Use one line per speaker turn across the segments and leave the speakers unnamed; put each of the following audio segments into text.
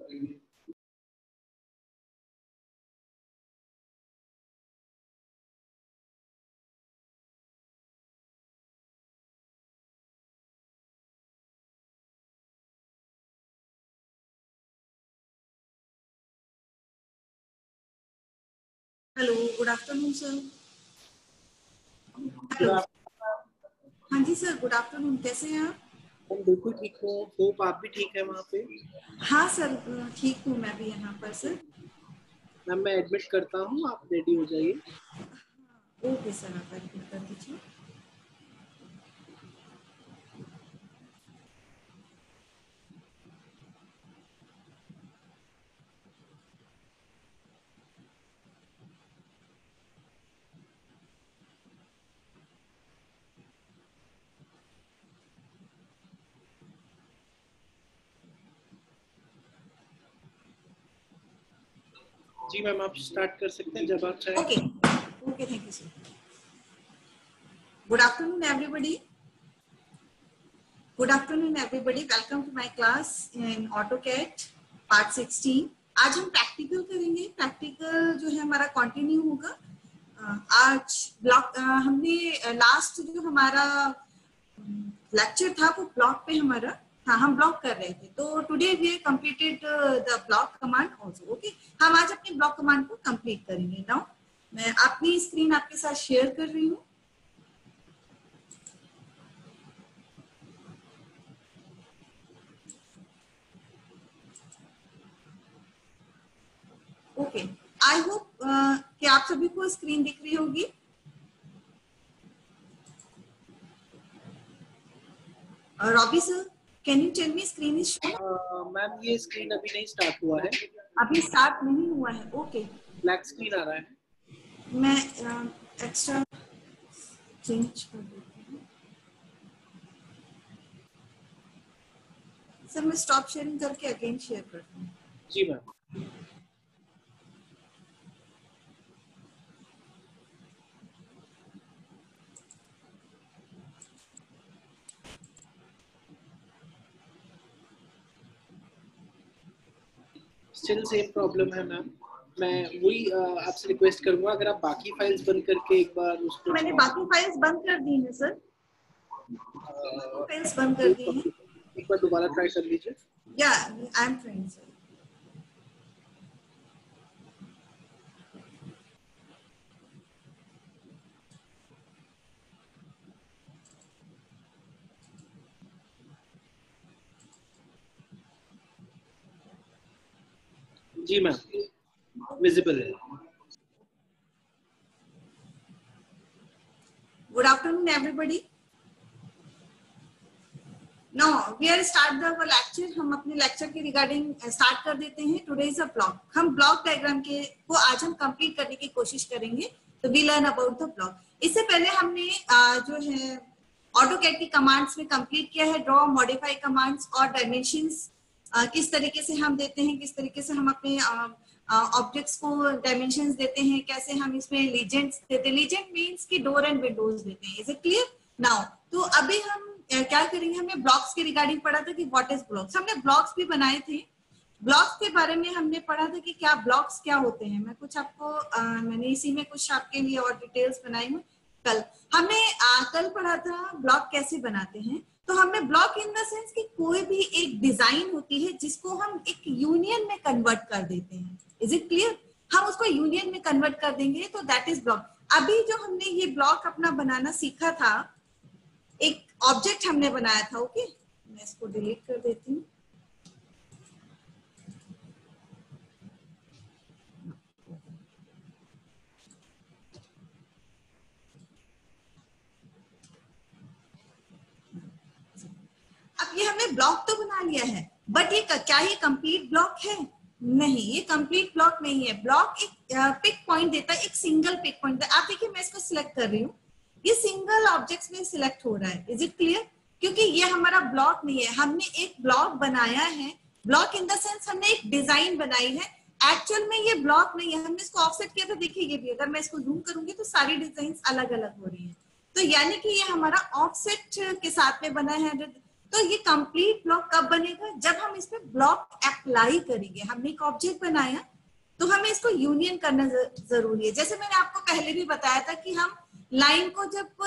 Hello, good afternoon sir. Hello, हाँ जी sir, good afternoon. कैसे हैं आप?
हम बिल्कुल ठीक हो। होप आप भी ठीक है वहाँ पे।
हाँ सर, ठीक हूँ मैं भी यहाँ पर सर।
मैम मैं एडमिट करता हूँ, आप रेडी हो जाइए।
ओके सर, आप एडमिट कर दीजिए।
जी मैम, आप स्टार्ट कर सकते हैं जब आप चाहें।
Okay okay, thank you sir. Good afternoon everybody. Good afternoon everybody, welcome to my class in AutoCAD part 16। आज हम प्रैक्टिकल करेंगे। प्रैक्टिकल जो है हमारा कंटिन्यू होगा। आज ब्लॉक हमने लास्ट जो हमारा लेक्चर था वो ब्लॉक पे हमारा था, हम ब्लॉक कर रहे थे। तो today we completed the block command also. Okay, हम आज अपने ब्लॉक कमांड को कंप्लीट करेंगे। नाउ मैं अपनी स्क्रीन आपके साथ शेयर कर रही हूँ। ओके, आई होप कि आप सभी को स्क्रीन दिख रही होगी। Robbie sir, can you tell me screen is shown?
Ma'am ये स्क्रीन अभी नहीं स्टार्ट हुआ है।
अभी स्टार्ट नहीं हुआ है। ओके,
ब्लैक स्क्रीन आ रहा है।
मैं एक्स्ट्रा चेंज कर देती हूँ। सर मैं स्टॉप शेयरिंग करके अगेन शेयर करती हूँ।
जी मैम। स्टिल सेम प्रॉब्लम है मैम। मैं वही आपसे रिक्वेस्ट करूंगा, अगर आप बाकी फाइल्स बंद करके एक बार उसको।
मैंने बाकी फाइल्स बंद कर दी हैं सर, फाइल्स बंद कर दी हैं।
एक बार दोबारा ट्राई कर लीजिए।
Yeah I am trying sir.
जी मैम, विजिबल है।
Good afternoon everybody. Now we are start the lecture. हम अपने लेक्चर के रिगार्डिंग स्टार्ट कर देते हैं। Today is a block. हम ब्लॉक डायग्राम के को आज हम कंप्लीट करने की कोशिश करेंगे। तो we learn about the block. इससे पहले हमने जो है ऑटोकैड की कमांड्स में कंप्लीट किया है, ड्रॉ, मॉडिफाई कमांड्स और डायमेंशंस किस तरीके से हम देते हैं, किस तरीके से हम अपने ऑब्जेक्ट्स को डायमेंशंस देते हैं, कैसे हम इसमें लीजेंड्स देते हैं। लीजेंड मींस कि डोर एंड विंडोज देते हैं। Is it clear? नाउ तो अभी हम क्या करेंगे, हमने ब्लॉक्स के रिगार्डिंग पढ़ा था कि व्हाट इज ब्लॉक्स। हमने ब्लॉक्स भी बनाए थे। ब्लॉक्स के बारे में हमने पढ़ा था कि क्या ब्लॉक्स क्या होते हैं। मैं कुछ आपको मैंने इसी में कुछ आपके लिए और डिटेल्स बनाई हूँ। कल हमने कल पढ़ा था ब्लॉक कैसे बनाते हैं। तो हमने ब्लॉक इन द सेंस कि कोई भी एक डिजाइन होती है जिसको हम एक यूनियन में कन्वर्ट कर देते हैं। Is it clear? हम उसको यूनियन में कन्वर्ट कर देंगे तो दैट इज ब्लॉक। अभी जो हमने ये ब्लॉक अपना बनाना सीखा था, एक ऑब्जेक्ट हमने बनाया था। ओके, मैं इसको डिलीट कर देती हूँ। अब ये हमने ब्लॉक तो बना लिया है, बट ये क्या ये कंप्लीट ब्लॉक है? नहीं, ये कंप्लीट ब्लॉक नहीं है। ब्लॉक एक पिक पॉइंट देता है, एक सिंगल पिक पॉइंट। आप देखिए मैं इसको सिलेक्ट कर रही हूँ, ये सिंगल ऑब्जेक्ट्स में सिलेक्ट हो रहा है। Is it clear? क्योंकि ये हमारा ब्लॉक नहीं है, हमने एक ब्लॉक बनाया है। ब्लॉक इन द सेंस हमने एक डिजाइन बनाई है। एक्चुअल में ये ब्लॉक नहीं है, हमने इसको ऑफसेट किया था। देखिए ये भी, अगर मैं इसको जूम करूंगी तो सारी डिजाइन अलग अलग हो रही है। तो यानी कि ये हमारा ऑफसेट के साथ में बना है। तो ये कंप्लीट ब्लॉक कब बनेगा? जब हम इस पे ब्लॉक अप्लाई करेंगे। हमने एक ऑब्जेक्ट बनाया तो हमें इसको यूनियन करना जरूरी है। जैसे मैंने आपको पहले भी बताया था कि हम लाइन को जब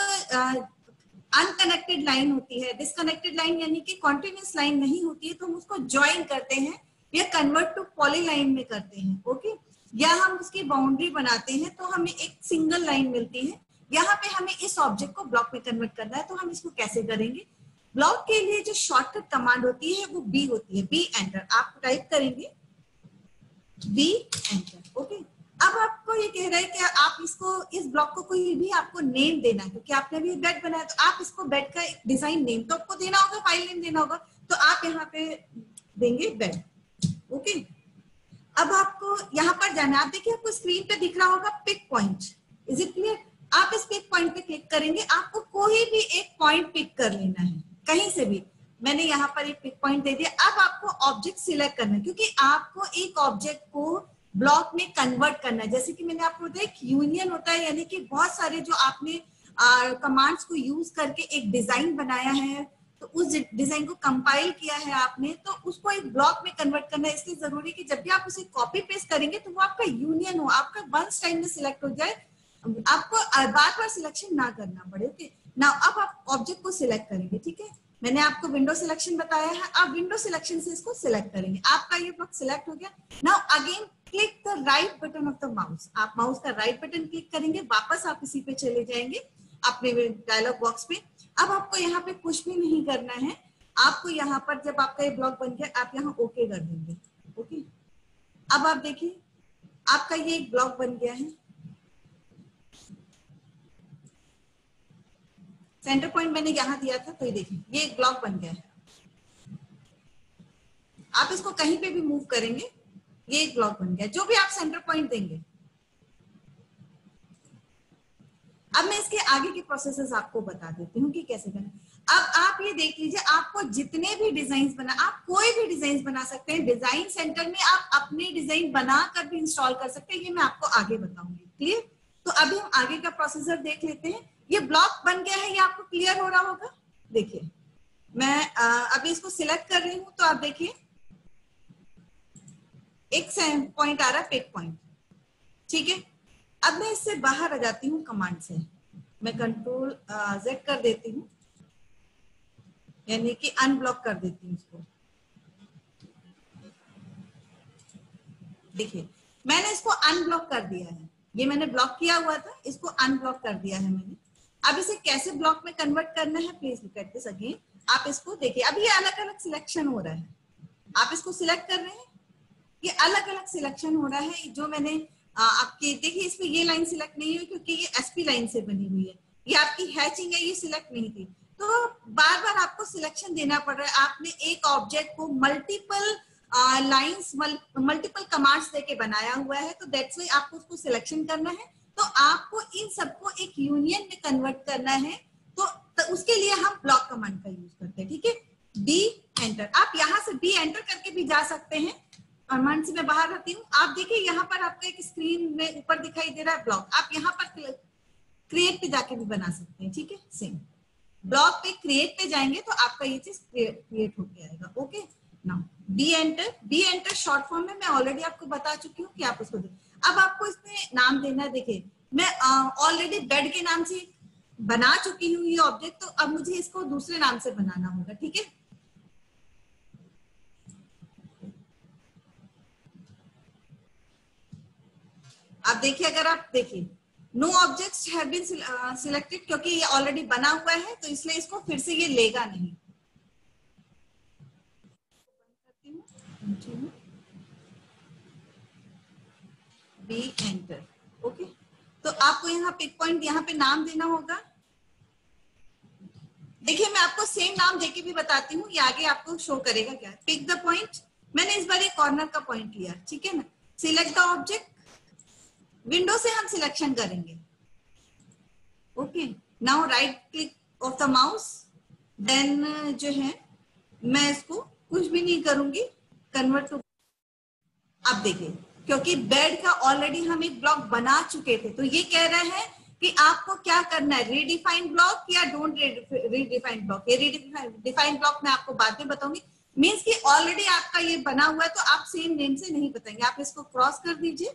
अनकनेक्टेड लाइन होती है, डिसकनेक्टेड लाइन यानी कि कॉन्टिन्यूस लाइन नहीं होती है, तो हम उसको ज्वाइन करते हैं या कन्वर्ट टू पॉलीलाइन में करते हैं। ओके, या हम उसकी बाउंड्री बनाते हैं तो हमें एक सिंगल लाइन मिलती है। यहाँ पे हमें इस ऑब्जेक्ट को ब्लॉक में कन्वर्ट करना है, तो हम इसको कैसे करेंगे? ब्लॉक के लिए जो शॉर्टकट कमांड होती है वो बी होती है, बी एंटर। आप टाइप करेंगे बी एंटर। ओके, अब आपको ये कह रहा है कि आप इसको, इस ब्लॉक को कोई भी आपको नेम देना है, क्योंकि आपने भी बेड बनाया तो आप इसको बेड का एक डिजाइन नेम तो आपको देना होगा, फाइल नेम देना होगा, तो आप यहाँ पे देंगे बेड। ओके, अब आपको यहाँ पर जाना है। आप देखिए आपको स्क्रीन पे दिख रहा होगा pick point. Is it clear? आप इस पिक पॉइंट पे क्लिक करेंगे, आपको कोई भी एक पॉइंट पिक कर लेना है कहीं से भी। मैंने यहाँ पर एक पिक पॉइंट दे दिया। अब आपको ऑब्जेक्ट सिलेक्ट करना है, क्योंकि आपको एक ऑब्जेक्ट को ब्लॉक में कन्वर्ट करना है। जैसे कि मैंने आपको बताया एक यूनियन होता है, यानी कि बहुत सारे जो आपने कमांड्स को यूज करके एक डिजाइन बनाया है, तो उस डिजाइन को कंपाइल किया है आपने, तो उसको एक ब्लॉक में कन्वर्ट करना है। इसलिए जरूरी है कि जब भी आप उसे कॉपी पेस्ट करेंगे तो वो आपका यूनियन हो, आपका वंस टाइम में सिलेक्ट हो जाए, आपको बार बार सिलेक्शन ना करना पड़े। ओके, नाउ अब आप ऑब्जेक्ट को सिलेक्ट करेंगे। ठीक है, मैंने आपको विंडो सिलेक्शन बताया है, आप विंडो सिलेक्शन से इसको सिलेक्ट करेंगे। आपका ये ब्लॉक सिलेक्ट हो गया। Now again click the right button of the mouse. आप माउस का राइट बटन क्लिक करेंगे, वापस आप इसी पे चले जाएंगे अपने डायलॉग बॉक्स पे। अब आपको यहाँ पे कुछ भी नहीं करना है। आपको यहाँ पर जब आपका ये ब्लॉक बन गया, आप यहाँ ओके कर देंगे। ओके, अब आप देखिए आपका ये एक ब्लॉक बन गया है। सेंटर पॉइंट मैंने यहाँ दिया था, तो ये देखिए ये एक ब्लॉक बन गया है। आप इसको कहीं पे भी मूव करेंगे, ये एक ब्लॉक बन गया, जो भी आप सेंटर पॉइंट देंगे। अब मैं इसके आगे के प्रोसेसेस आपको बता देती हूँ कि कैसे करना। अब आप ये देख लीजिए, आपको जितने भी डिजाइन बना, आप कोई भी डिजाइन बना सकते हैं। डिजाइन सेंटर में आप अपने डिजाइन बनाकर भी इंस्टॉल कर सकते हैं, ये मैं आपको आगे बताऊंगी। क्लियर? तो अभी हम आगे का प्रोसीजर देख लेते हैं। ये ब्लॉक बन गया है, ये आपको क्लियर हो रहा होगा। देखिए मैं अभी इसको सिलेक्ट कर रही हूँ, तो आप देखिए एक पॉइंट आ रहा है, पिक पॉइंट। ठीक है, अब मैं इससे बाहर आ जाती हूँ कमांड से। मैं कंट्रोल Z कर देती हूँ, यानी कि अनब्लॉक कर देती हूँ इसको। देखिए मैंने इसको अनब्लॉक कर दिया है। ये मैंने ब्लॉक किया हुआ था, इसको अनब्लॉक कर दिया है मैंने। अब इसे कैसे ब्लॉक में कन्वर्ट करना है, please look at this again. आप इसको देखिए, अब ये अलग अलग सिलेक्शन हो रहा है। आप इसको सिलेक्ट कर रहे हैं, ये अलग अलग सिलेक्शन हो रहा है। जो मैंने आपकी देखिए, इसमें ये लाइन सिलेक्ट नहीं हुई क्योंकि ये एसपी लाइन से बनी हुई है। ये आपकी हैचिंग है, ये सिलेक्ट नहीं थी, तो बार बार आपको सिलेक्शन देना पड़ रहा है। आपने एक ऑब्जेक्ट को मल्टीपल लाइंस मल्टीपल कमांड्स देके बनाया हुआ है, तो दैट्स वाई आपको उसको सिलेक्शन करना है। तो आपको इन सबको एक यूनियन में कन्वर्ट करना है, तो उसके लिए हम ब्लॉक कमांड का यूज करते हैं। ठीक है, बी एंटर। आप यहाँ से बी एंटर करके भी जा सकते हैं। कमांड से मैं बाहर आती हूँ। आप देखिए यहाँ पर आपको एक स्क्रीन में ऊपर दिखाई दे रहा है ब्लॉक। आप यहाँ पर क्रिएट पे जाके भी बना सकते हैं। ठीक है, सेम ब्लॉक पे क्रिएट पे जाएंगे तो आपका ये चीज क्रिएट होके आएगा। Okay, now B enter. B enter short form में मैं ऑलरेडी आपको बता चुकी हूँ कि आप उसको अब आपको इसमें नाम देना है। देखिए मैं ऑलरेडी बेड के नाम से बना चुकी हूँ ये ऑब्जेक्ट, तो अब मुझे इसको दूसरे नाम से बनाना होगा। ठीक है, आप देखिए, अगर आप देखिए no objects have been selected, क्योंकि ये ऑलरेडी बना हुआ है, तो इसलिए इसको फिर से ये लेगा नहीं। B enter. ओके, तो आपको यहाँ पिक पॉइंट, यहाँ पे नाम देना होगा। देखिए मैं आपको सेम नाम देके भी बताती हूँ, ये आगे आपको शो करेगा क्या। पिक द पॉइंट, मैंने इस बार एक कॉर्नर का पॉइंट लिया। ठीक है ना, सिलेक्ट द ऑब्जेक्ट, विंडो से हम सिलेक्शन करेंगे। Okay, now right click of the mouse, then जो है मैं इसको कुछ भी नहीं करूंगी, कन्वर्ट टू। अब देखिए क्योंकि बेड का ऑलरेडी हम एक ब्लॉक बना चुके थे, तो ये कह रहा है कि आपको क्या करना है, रीडिफाइन ब्लॉक या डोंट रीडिफाइन ब्लॉक। ये रीडिफाइन ब्लॉक मैं आपको बाद में बताऊंगी। मींस कि ऑलरेडी आपका ये बना हुआ है तो आप सेम नेम से नहीं बताएंगे, आप इसको क्रॉस कर दीजिए।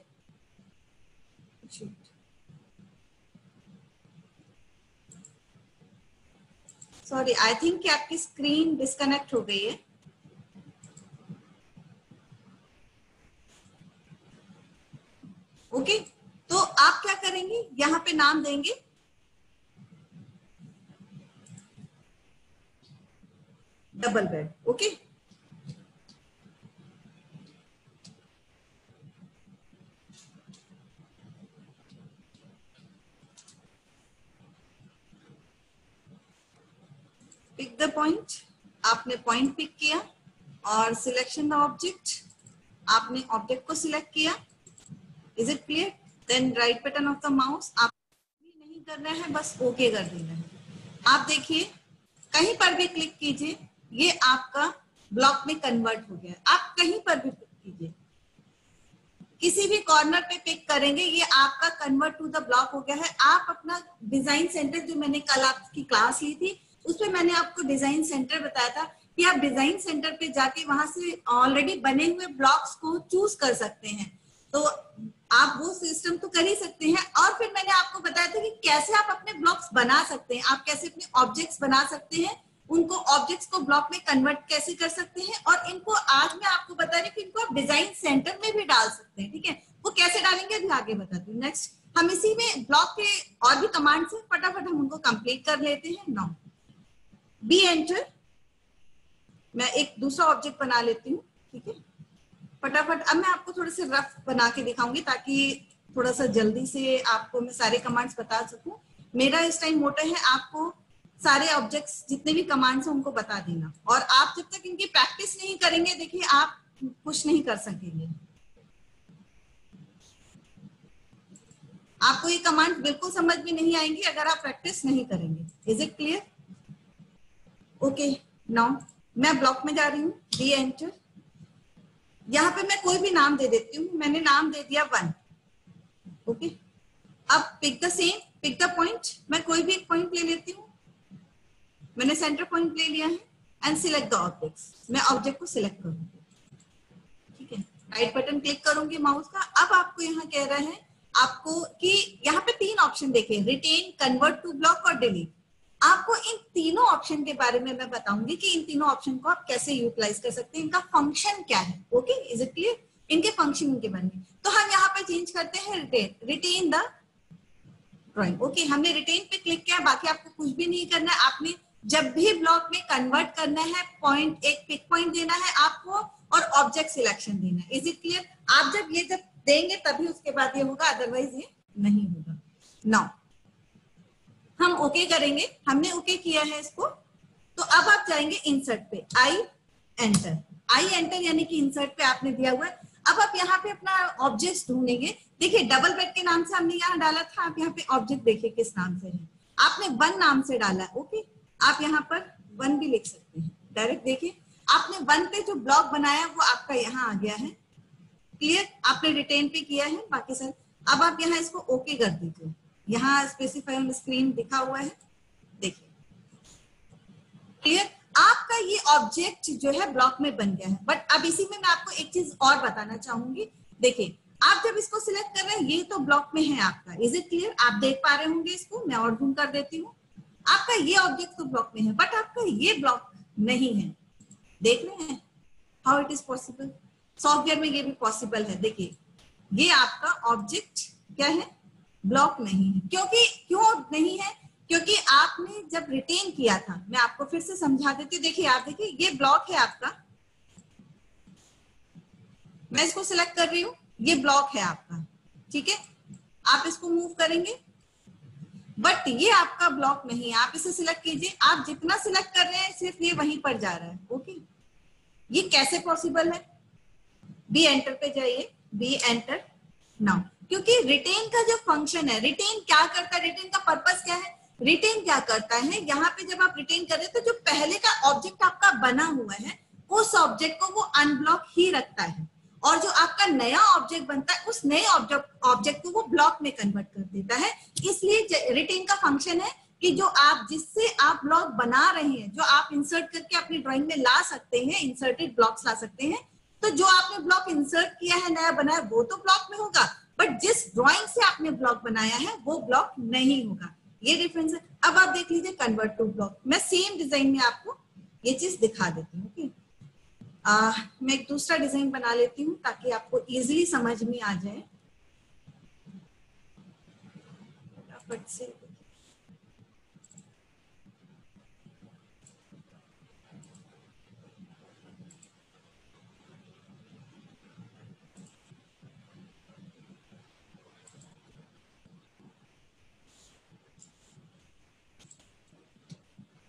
सॉरी, आई थिंक कि आपकी स्क्रीन डिस्कनेक्ट हो गई है। ओके, तो आप क्या करेंगे, यहाँ पे नाम देंगे double bed. Okay, pick the point, आपने पॉइंट पिक किया और सिलेक्शन द ऑब्जेक्ट, आपने ऑब्जेक्ट को सिलेक्ट किया। Is it clear? Then right button of the mouse, आप नहीं करना है, बस ओके कर देना है। आप देखिए कहीं पर भी क्लिक कीजिए, ये आपका ब्लॉक में कन्वर्ट हो गया। आप कहीं पर भी क्लिक कीजिए, किसी भी कॉर्नर पे पिक करेंगे, ये आपका कन्वर्ट टू द ब्लॉक हो गया है। आप अपना डिजाइन सेंटर, जो मैंने कल आपकी क्लास ली थी उसमें मैंने आपको डिजाइन सेंटर बताया था कि आप डिजाइन सेंटर पे जाके वहां से ऑलरेडी बने हुए ब्लॉक्स को चूज कर सकते हैं। तो आप वो सिस्टम तो कर ही सकते हैं। और फिर मैंने आपको बताया था कि कैसे आप अपने ब्लॉक्स बना सकते हैं, आप कैसे अपने ऑब्जेक्ट्स बना सकते हैं, उनको ऑब्जेक्ट्स को ब्लॉक में कन्वर्ट कैसे कर सकते हैं। और इनको आज मैं आपको बता रही हूँ कि इनको आप डिजाइन सेंटर में भी डाल सकते हैं। ठीक है, वो कैसे डालेंगे अभी आगे बताती हूँ। नेक्स्ट हम इसी में ब्लॉक के और भी कमांड्स हैं, फटाफट हम उनको कंप्लीट कर लेते हैं। नाउ बी एंटर, मैं एक दूसरा ऑब्जेक्ट बना लेती हूँ। ठीक है, फटाफट। अब मैं आपको थोड़े से रफ बना के दिखाऊंगी ताकि थोड़ा सा जल्दी से आपको मैं सारे कमांड्स बता सकूं। मेरा इस टाइम मोटो है आपको सारे ऑब्जेक्ट्स जितने भी कमांड्स हैं उनको बता देना। और आप जब तक इनकी प्रैक्टिस नहीं करेंगे, देखिए आप कुछ नहीं कर सकेंगे। आपको ये कमांड बिल्कुल समझ में नहीं आएंगी अगर आप प्रैक्टिस नहीं करेंगे। Is it clear? Okay, now मैं ब्लॉक में जा रही हूँ, बी एंटर। यहाँ पे मैं कोई भी नाम दे देती हूँ, मैंने नाम दे दिया 1। ओके, अब pick the same, pick the point, मैं कोई भी एक पॉइंट ले लेती हूँ। मैंने सेंटर पॉइंट ले लिया है एंड सिलेक्ट द ऑब्जेक्ट्स। मैं ऑब्जेक्ट को सिलेक्ट करूंगी। ठीक है, राइट बटन क्लिक करूंगी माउस का। अब आपको यहाँ कह रहा है आपको कि यहाँ पे 3 ऑप्शन देखे, रिटेन, कन्वर्ट टू ब्लॉक और डिलीट। आपको इन तीनों ऑप्शन के बारे में मैं बताऊंगी कि इन तीनों ऑप्शन को आप कैसे यूटिलाइज कर सकते हैं, इनका फंक्शन क्या है। Okay, is it clear? इनके फंक्शन के बारे में। तो हम यहाँ पे चेंज करते हैं रिटेन द ड्रॉइंग। ओके, हमने रिटेन पे क्लिक किया, बाकी आपको कुछ भी नहीं करना है। आपने जब भी ब्लॉक में कन्वर्ट करना है, पॉइंट, एक पिक पॉइंट देना है आपको और ऑब्जेक्ट सिलेक्शन देना है। Is it clear? आप जब देंगे तभी उसके बाद ये होगा, अदरवाइज ये नहीं होगा। नाउ हम ओके करेंगे, हमने ओके किया है इसको। तो अब आप जाएंगे इंसर्ट पे, आई एंटर। आई एंटर यानी कि इंसर्ट पे आपने दिया हुआ है। अब आप यहाँ पे अपना ऑब्जेक्ट ढूंढेंगे। देखिए डबल बेड के नाम से हमने यहाँ डाला था, आप यहाँ पे ऑब्जेक्ट देखिए किस नाम से है। आपने 1 नाम से डाला है। ओके, आप यहाँ पर 1 भी लिख सकते हैं डायरेक्ट। देखिए आपने 1 पे जो ब्लॉक बनाया वो आपका यहाँ आ गया है। क्लियर? आपने रिटेन पे किया है, बाकी सर। अब आप यहाँ इसको ओके कर दीजिए। यहाँ स्पेसिफाई ऑन स्क्रीन दिखा हुआ है, देखिए। क्लियर? आपका ये ऑब्जेक्ट जो है ब्लॉक में बन गया है। बट अब इसी में मैं आपको एक चीज और बताना चाहूंगी। देखिए आप जब इसको सिलेक्ट कर रहे हैं, ये तो ब्लॉक में है आपका। Is it clear? आप देख पा रहे होंगे इसको, मैं और जूम कर देती हूँ। आपका ये ऑब्जेक्ट तो ब्लॉक में है, बट आपका ये ब्लॉक नहीं है। देख रहे हैं how it is possible? Software में ये भी पॉसिबल है। देखिए ये आपका ऑब्जेक्ट क्या है, ब्लॉक नहीं है। क्यों नहीं है? क्योंकि आपने जब रिटेन किया था, मैं आपको फिर से समझा देती हूँ। देखिए आप देखिए ये ब्लॉक है आपका, मैं इसको सिलेक्ट कर रही हूँ, ये ब्लॉक है आपका। ठीक है, आप इसको मूव करेंगे बट ये आपका ब्लॉक नहीं है। आप इसे सिलेक्ट कीजिए, आप जितना सिलेक्ट कर रहे हैं सिर्फ ये वहीं पर जा रहा है। ओके, ये कैसे पॉसिबल है? बी एंटर पे जाइए, बी एंटर नाउ। क्योंकि रिटेन का जो फंक्शन है, रिटेन क्या करता है, रिटेन का पर्पस क्या है? रिटेन क्या करता है, यहाँ पे जब आप रिटेन कर रहे हैं तो जो पहले का ऑब्जेक्ट आपका बना हुआ है उस ऑब्जेक्ट को वो अनब्लॉक ही रखता है। और जो आपका नया ऑब्जेक्ट बनता है उस नए ऑब्जेक्ट को वो ब्लॉक में कन्वर्ट कर देता है। इसलिए रिटेन का फंक्शन है कि जो आप जिससे आप ब्लॉक बना रहे हैं, जो आप इंसर्ट करके अपनी ड्राइंग में ला सकते हैं, इंसर्टेड ब्लॉक्स ला सकते हैं, तो जो आपने ब्लॉक इंसर्ट किया है, नया बनाया, वो तो ब्लॉक में होगा, बट जिस ड्राइंग से आपने ब्लॉक बनाया है वो ब्लॉक नहीं होगा। ये डिफरेंस है। अब आप देख लीजिए कन्वर्ट टू ब्लॉक। मैं सेम डिजाइन में आपको ये चीज दिखा देती हूँ। ओके, मैं एक दूसरा डिजाइन बना लेती हूँ ताकि आपको इजीली समझ में आ जाए। फटाफट से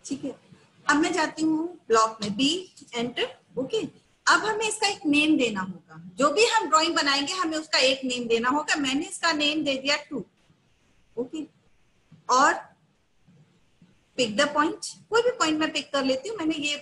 ठीक है। अब मैं जाती हूँ ब्लॉक में, बी एंटर। ओके, अब हमें इसका एक नेम देना होगा। जो भी हम ड्राइंग बनाएंगे हमें उसका एक नेम देना होगा। मैंने इसका नेम दे दिया 2। ओके, और पिक द पॉइंट, कोई भी पॉइंट मैं पिक कर लेती हूँ। मैंने ये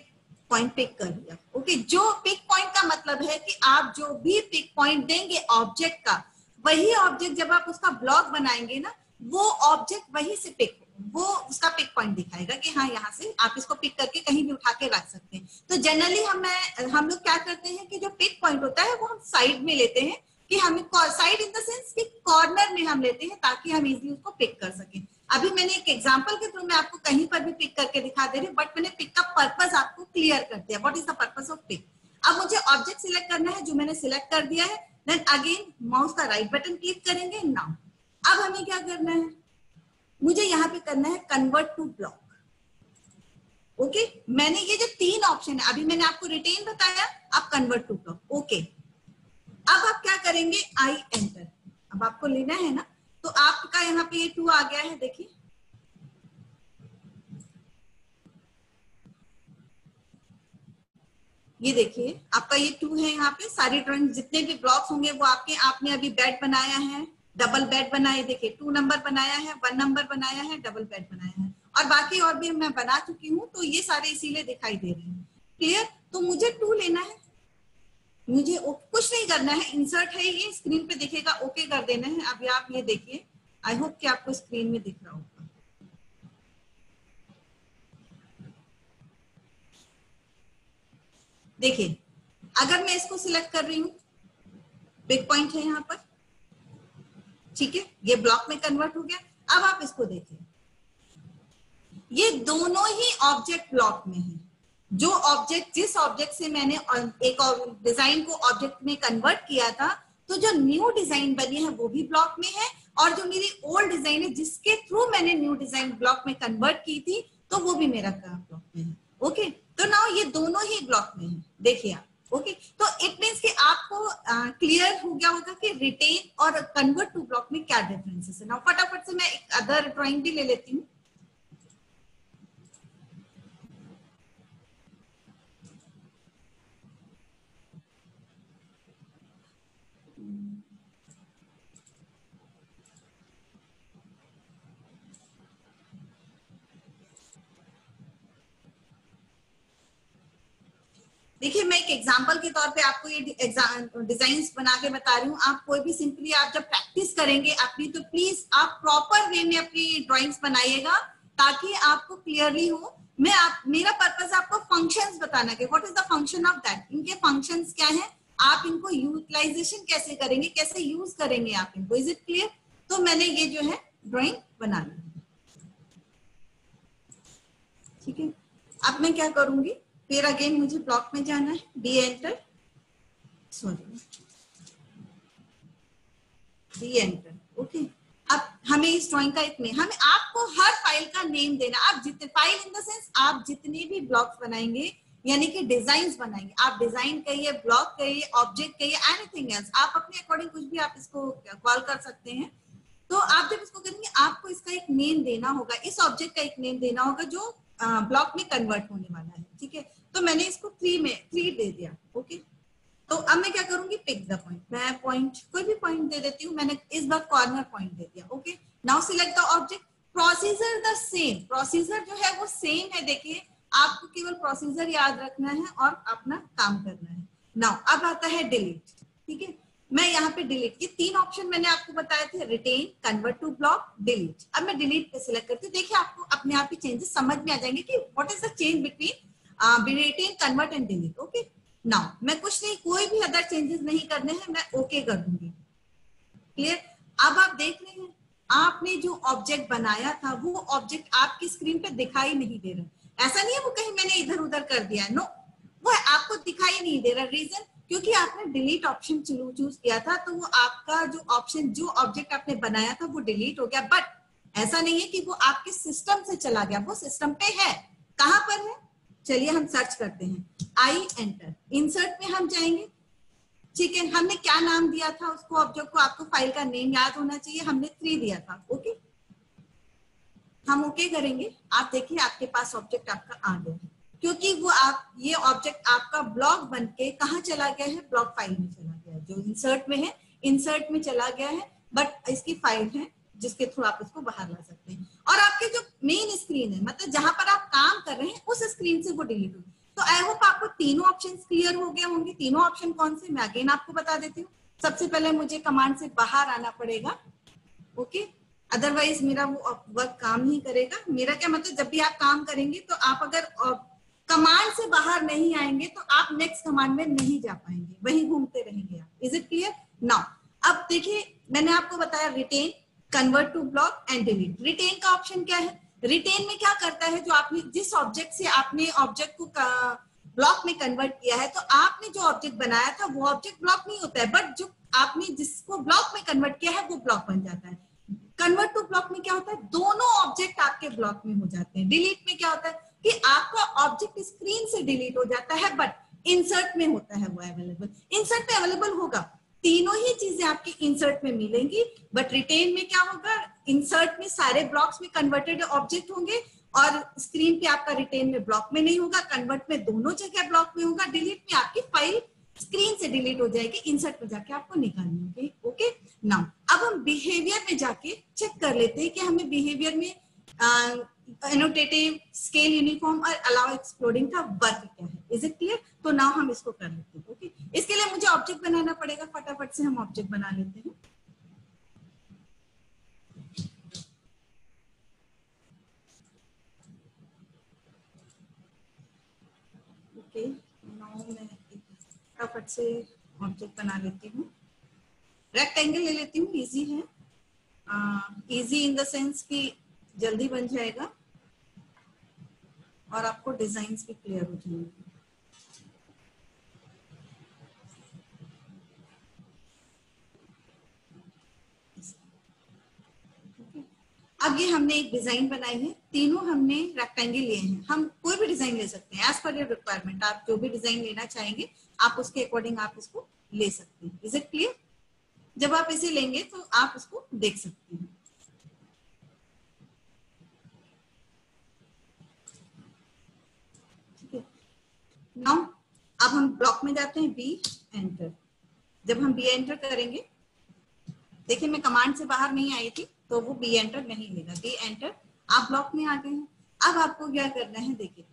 पॉइंट पिक कर लिया। ओके, जो पिक पॉइंट का मतलब है कि आप जो भी पिक पॉइंट देंगे ऑब्जेक्ट का, वही ऑब्जेक्ट जब आप उसका ब्लॉक बनाएंगे ना, वो ऑब्जेक्ट वही से पिक, वो उसका पिक पॉइंट दिखाएगा कि हाँ यहाँ से आप इसको पिक करके कहीं भी उठा के रख सकते हैं। तो जनरली हम लोग क्या करते हैं कि जो पिक पॉइंट होता है वो हम साइड में लेते हैं, कि हमें साइड इन द सेंस कि कॉर्नर में हम लेते हैं ताकि हम इजीली उसको पिक कर सकें। अभी मैंने एक एग्जांपल के थ्रू मैं आपको कहीं पर भी पिक करके दिखा दे रही हूँ, बट मैंने पिक का पर्पस आपको क्लियर कर दिया। What is the purpose of pick. अब मुझे ऑब्जेक्ट सिलेक्ट करना है, जो मैंने सिलेक्ट कर दिया है। देन अगेन माउस का राइट बटन क्लिक करेंगे। नाउ अब हमें क्या करना है, मुझे यहाँ पे करना है कन्वर्ट टू ब्लॉक। ओके, मैंने ये जो 3 ऑप्शन है, अभी मैंने आपको रिटेन बताया, अब कन्वर्ट टू ब्लॉक। ओके, अब आप क्या करेंगे, आई एंटर। अब आपको लेना है ना, तो आपका यहाँ पे ये 2 आ गया है। देखिए ये देखिए आपका ये 2 है। यहाँ पे सारी ड्राइंग जितने भी ब्लॉक्स होंगे वो आपने अभी बेड बनाया है, डबल बेड बनाए, देखिए 2 नंबर बनाया है, 1 नंबर बनाया है, डबल बेड बनाया है, और बाकी और भी मैं बना चुकी हूँ, तो ये सारे इसीलिए दिखाई दे रहे हैं। क्लियर। तो मुझे 2 लेना है, मुझे कुछ नहीं करना है, इंसर्ट है ये, स्क्रीन पे दिखेगा, ओके कर देना है। अभी आप ये देखिए, आई होप कि आपको स्क्रीन में दिख रहा होगा। देखिए अगर मैं इसको सिलेक्ट कर रही हूँ, पिक पॉइंट है यहाँ पर, ठीक है, ये ब्लॉक में कन्वर्ट हो गया। अब आप इसको देखिए, ये दोनों ही ऑब्जेक्ट ब्लॉक में है। जो ऑब्जेक्ट, जिस ऑब्जेक्ट से मैंने एक डिजाइन को ऑब्जेक्ट में कन्वर्ट किया था, तो जो न्यू डिजाइन बनी है वो भी ब्लॉक में है, और जो मेरी ओल्ड डिजाइन है जिसके थ्रू मैंने न्यू डिजाइन ब्लॉक में कन्वर्ट की थी, तो वो भी मेरा ब्लॉक में है। ओके, तो नाउ ये दोनों ही ब्लॉक में है, देखिए आप। ओके, तो इट मीन्स कि आपको क्लियर हो गया होगा कि रिटेन और कन्वर्ट टू ब्लॉक में क्या डिफरेंसेस है। नाउ फटाफट से मैं एक अदर ड्राइंग भी ले लेती हूँ। देखिए मैं एक एग्जांपल के तौर पे आपको ये डिजाइन्स बना के बता रही हूँ। आप कोई भी सिंपली आप जब प्रैक्टिस करेंगे अपनी, तो प्लीज आप प्रॉपर वे में अपनी ड्राइंग्स बनाइएगा ताकि आपको क्लियरली हो। मेरा पर्पस आपको फंक्शंस बताना है, what is the function of that, इनके फंक्शंस क्या है, आप इनको यूटिलाइजेशन कैसे करेंगे, कैसे यूज करेंगे आप इनको। Is it clear. तो मैंने ये जो है ड्राइंग बना ली, ठीक है। अब मैं क्या करूंगी, फिर अगेन मुझे ब्लॉक में जाना है, B enter, sorry B enter. Okay, अब हमें इस ड्राइंग का एक नेम, हमें आपको हर फाइल का नेम देना। आप जितने फाइल इन द सेंस आप जितने भी ब्लॉक्स बनाएंगे, यानी कि डिजाइन्स बनाएंगे, आप डिजाइन कहिए, ब्लॉक कहिए, ऑब्जेक्ट कहिए, एनीथिंग एल्स, आप अपने अकॉर्डिंग कुछ भी आप इसको कॉल कर सकते हैं। तो आप जब इसको करेंगे आपको इसका एक नेम देना होगा, इस ऑब्जेक्ट का एक नेम देना होगा जो ब्लॉक में कन्वर्ट होने वाला है, ठीक है। तो मैंने इसको 3 दे दिया। ओके, तो अब मैं क्या करूंगी, पिक द पॉइंट, मैं पॉइंट कोई भी पॉइंट दे देती हूँ। मैंने इस बार कॉर्नर पॉइंट दे दिया। Okay, now select the object, procedure the same, procedure जो है वो सेम है। देखिए आपको केवल प्रोसीजर याद रखना है और अपना काम करना है। नाउ अब आता है डिलीट। ठीक है। मैं यहाँ पे डिलीट की 3 ऑप्शन मैंने आपको बताए थे, retain, convert to block, delete. अब मैं डिलीट पे सिलेक्ट करती हूँ। देखिए आपको अपने आप ही चेंजेस समझ में आ जाएंगे कि what is the change between retain, convert and delete. Okay, now मैं कुछ नहीं, कोई भी अदर चेंजेस नहीं करने हैं, मैं ओके कर दूंगी। क्लियर। अब आप देख रहे हैं आपने जो ऑब्जेक्ट बनाया था वो ऑब्जेक्ट आपकी स्क्रीन पे दिखाई नहीं दे रहा। ऐसा नहीं है वो कहीं मैंने इधर उधर कर दिया है, नो, वो आपको दिखाई नहीं दे रहा। रीजन क्योंकि आपने डिलीट ऑप्शन चूज किया था, तो वो आपका जो ऑप्शन, जो ऑब्जेक्ट आपने बनाया था वो डिलीट हो गया। बट ऐसा नहीं है कि वो आपके सिस्टम से चला गया, वो सिस्टम पे है। कहां पर है, चलिए हम सर्च करते हैं। आई एंटर, इंसर्ट में हम जाएंगे। ठीक है, हमने क्या नाम दिया था उसको, ऑब्जेक्ट को, आपको फाइल का नेम याद होना चाहिए, हमने 3 दिया था। ओके, हम ओके करेंगे। आप देखिए आपके पास ऑब्जेक्ट आपका आ गया है, क्योंकि वो आप, ये ऑब्जेक्ट आपका ब्लॉक बनके कहाँ चला गया है, ब्लॉक फाइल में चला गया है, जो इंसर्ट में है, इंसर्ट में चला गया है। बट इसकी फाइल है जिसके थ्रू आप इसको बाहर ला सकते हैं। और आपके जो मेन स्क्रीन है, मतलब जहां पर आप काम कर रहे हैं, उस स्क्रीन से वो डिलीट हो। तो आई होप आपको तीनों ऑप्शंस क्लियर हो गए होंगे। तीनों ऑप्शन कौन से, मैं अगेन आपको बता देती हूँ। सबसे पहले मुझे कमांड से बाहर आना पड़ेगा। ओके, अदरवाइज मेरा वो वर्क काम नहीं करेगा। मेरा क्या मतलब, जब भी आप काम करेंगे तो आप अगर कमांड से बाहर नहीं आएंगे तो आप नेक्स्ट कमांड में नहीं जा पाएंगे, वहीं घूमते रहेंगे आप। Is it clear now? अब देखिए मैंने आपको बताया retain, convert to block and delete. Retain का ऑप्शन क्या है, रिटेन में क्या करता है, जो आपने जिस ऑब्जेक्ट से आपने ऑब्जेक्ट को ब्लॉक में कन्वर्ट किया है, तो आपने जो ऑब्जेक्ट बनाया था वो ऑब्जेक्ट ब्लॉक नहीं होता है, बट जो आपने जिसको ब्लॉक में कन्वर्ट किया है वो ब्लॉक बन जाता है। कन्वर्ट टू ब्लॉक में क्या होता है, दोनों ऑब्जेक्ट आपके ब्लॉक में हो जाते हैं। डिलीट में क्या होता है कि आपका ऑब्जेक्ट स्क्रीन से डिलीट हो जाता है, बट इंसर्ट में होता है वो अवेलेबल। इंसर्ट में अवेलेबल होगा, तीनों ही चीजें आपकी इंसर्ट में मिलेंगी। बट रिटेन में क्या होगा, इंसर्ट में सारे ब्लॉक्स में कन्वर्टेड ऑब्जेक्ट होंगे और स्क्रीन पे आपका रिटेन में ब्लॉक में नहीं होगा, कन्वर्ट में दोनों जगह ब्लॉक में होगा, डिलीट में आपकी फाइल स्क्रीन से डिलीट हो जाएगी, इंसर्ट में जाके आपको निकालनी होगी। ओके नाउ अब हम बिहेवियर में जाके चेक कर लेते हैं कि हमें बिहेवियर में एनोटेटिव, स्केल यूनिफॉर्म और अलाउ एक्सप्लोडिंग का वर्क क्या है। Is it clear? तो नाउ हम इसको कर लेते हैं। ओके, इसके लिए मुझे ऑब्जेक्ट बनाना पड़ेगा, फटाफट से हम ऑब्जेक्ट बना लेते हैं। ओके, नाउ मैं फटाफट से ऑब्जेक्ट बना लेती हूँ। रेक्टेंगल ले लेती हूँ, इजी है, इजी इन द सेंस कि जल्दी बन जाएगा और आपको डिजाइन्स भी क्लियर हो जाएंगे। अब ये हमने एक डिजाइन बनाई है, तीनों हमने रेक्टेंगल लिए हैं। हम कोई भी डिजाइन ले सकते हैं एज पर योर रिक्वायरमेंट। आप जो भी डिजाइन लेना चाहेंगे आप उसके अकॉर्डिंग आप इसको ले सकते हैं। Is it clear? जब आप इसे लेंगे तो आप इसको देख सकते हैं। ठीक है, नाउ अब हम ब्लॉक में जाते हैं, बी एंटर। जब हम बी एंटर करेंगे, देखिए मैं कमांड से बाहर नहीं आई थी तो वो बी एंटर नहीं लेगा। बी एंटर, आप ब्लॉक में आ गए हैं। अब आपको क्या करना है, देखिए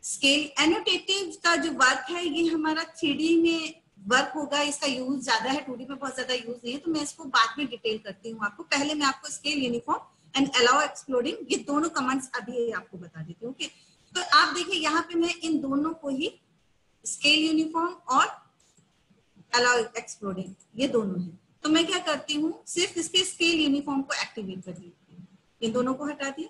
स्केल एनोटेटिव का जो वर्क है ये हमारा 3D में वर्क होगा, इसका यूज ज्यादा है, 2D में बहुत ज्यादा यूज नहीं है, तो मैं इसको बाद में डिटेल करती हूँ आपको। पहले मैं आपको scale uniform and allow exploding, ये दोनों कमांड्स अभी आपको बता देती हूँ। तो आप देखिए यहाँ पे मैं इन दोनों को ही, स्केल यूनिफॉर्म और अलाउ एक्सप्लोडिंग, ये दोनों है। तो मैं क्या करती हूँ, सिर्फ इसके स्केल यूनिफॉर्म को एक्टिवेट कर देती हूँ, इन दोनों को हटा दिया।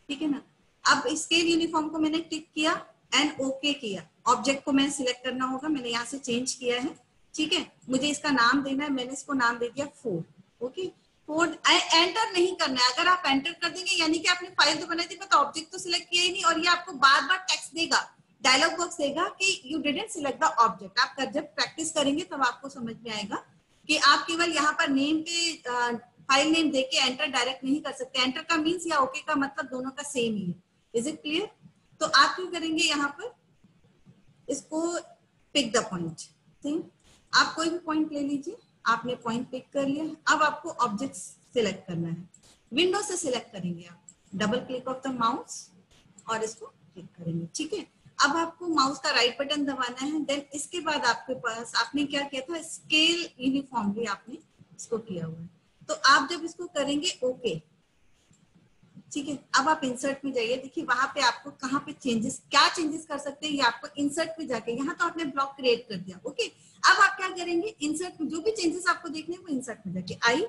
ठीक है ना, अब स्केल यूनिफॉर्म को मैंने टिक किया एंड ओके किया। ऑब्जेक्ट को मैं सिलेक्ट करना होगा, मैंने यहाँ से चेंज किया है। ठीक है, मुझे इसका नाम देना है, मैंने इसको नाम दे दिया 4। ओके, 4 एंटर नहीं करना है। अगर आप एंटर कर देंगे यानी कि आपने फाइल तो बनाई थी बट ऑब्जेक्ट तो सिलेक्ट किया ही नहीं, और ये आपको बार बार टेक्स्ट देगा, डायलॉग बॉक्स देगा कि you didn't select the object. आप जब प्रैक्टिस करेंगे तब आपको समझ में आएगा कि आप केवल यहाँ पर नेम पे फाइल नेम देके एंटर डायरेक्ट नहीं कर सकते। एंटर का मीन्स या ओके का मतलब दोनों का सेम ही है। Is it clear? तो आप क्या करेंगे, यहाँ पर इसको पिक द पॉइंट। ठीक, आप कोई भी पॉइंट ले लीजिए, आपने पॉइंट पिक कर लिया। अब आपको ऑब्जेक्ट सिलेक्ट करना है, विंडो से सिलेक्ट करेंगे आप, double click of the mouse और इसको क्लिक करेंगे। ठीक है, अब आपको माउस का राइट बटन दबाना है, देन इसके बाद आपके पास आपने क्या किया था, स्केल यूनिफॉर्मली आपने इसको किया हुआ है। तो आप जब इसको करेंगे ओके, ठीक है, अब आप इंसर्ट में जाइए, देखिए वहां पे आपको कहाँ पे चेंजेस, क्या चेंजेस कर सकते हैं, ये आपको इंसर्ट में जाके, यहाँ तो आपने ब्लॉक क्रिएट कर दिया, ओके। अब आप क्या करेंगे, इंसर्ट में जो भी चेंजेस आपको देखने हैं वो इंसर्ट में जाके आई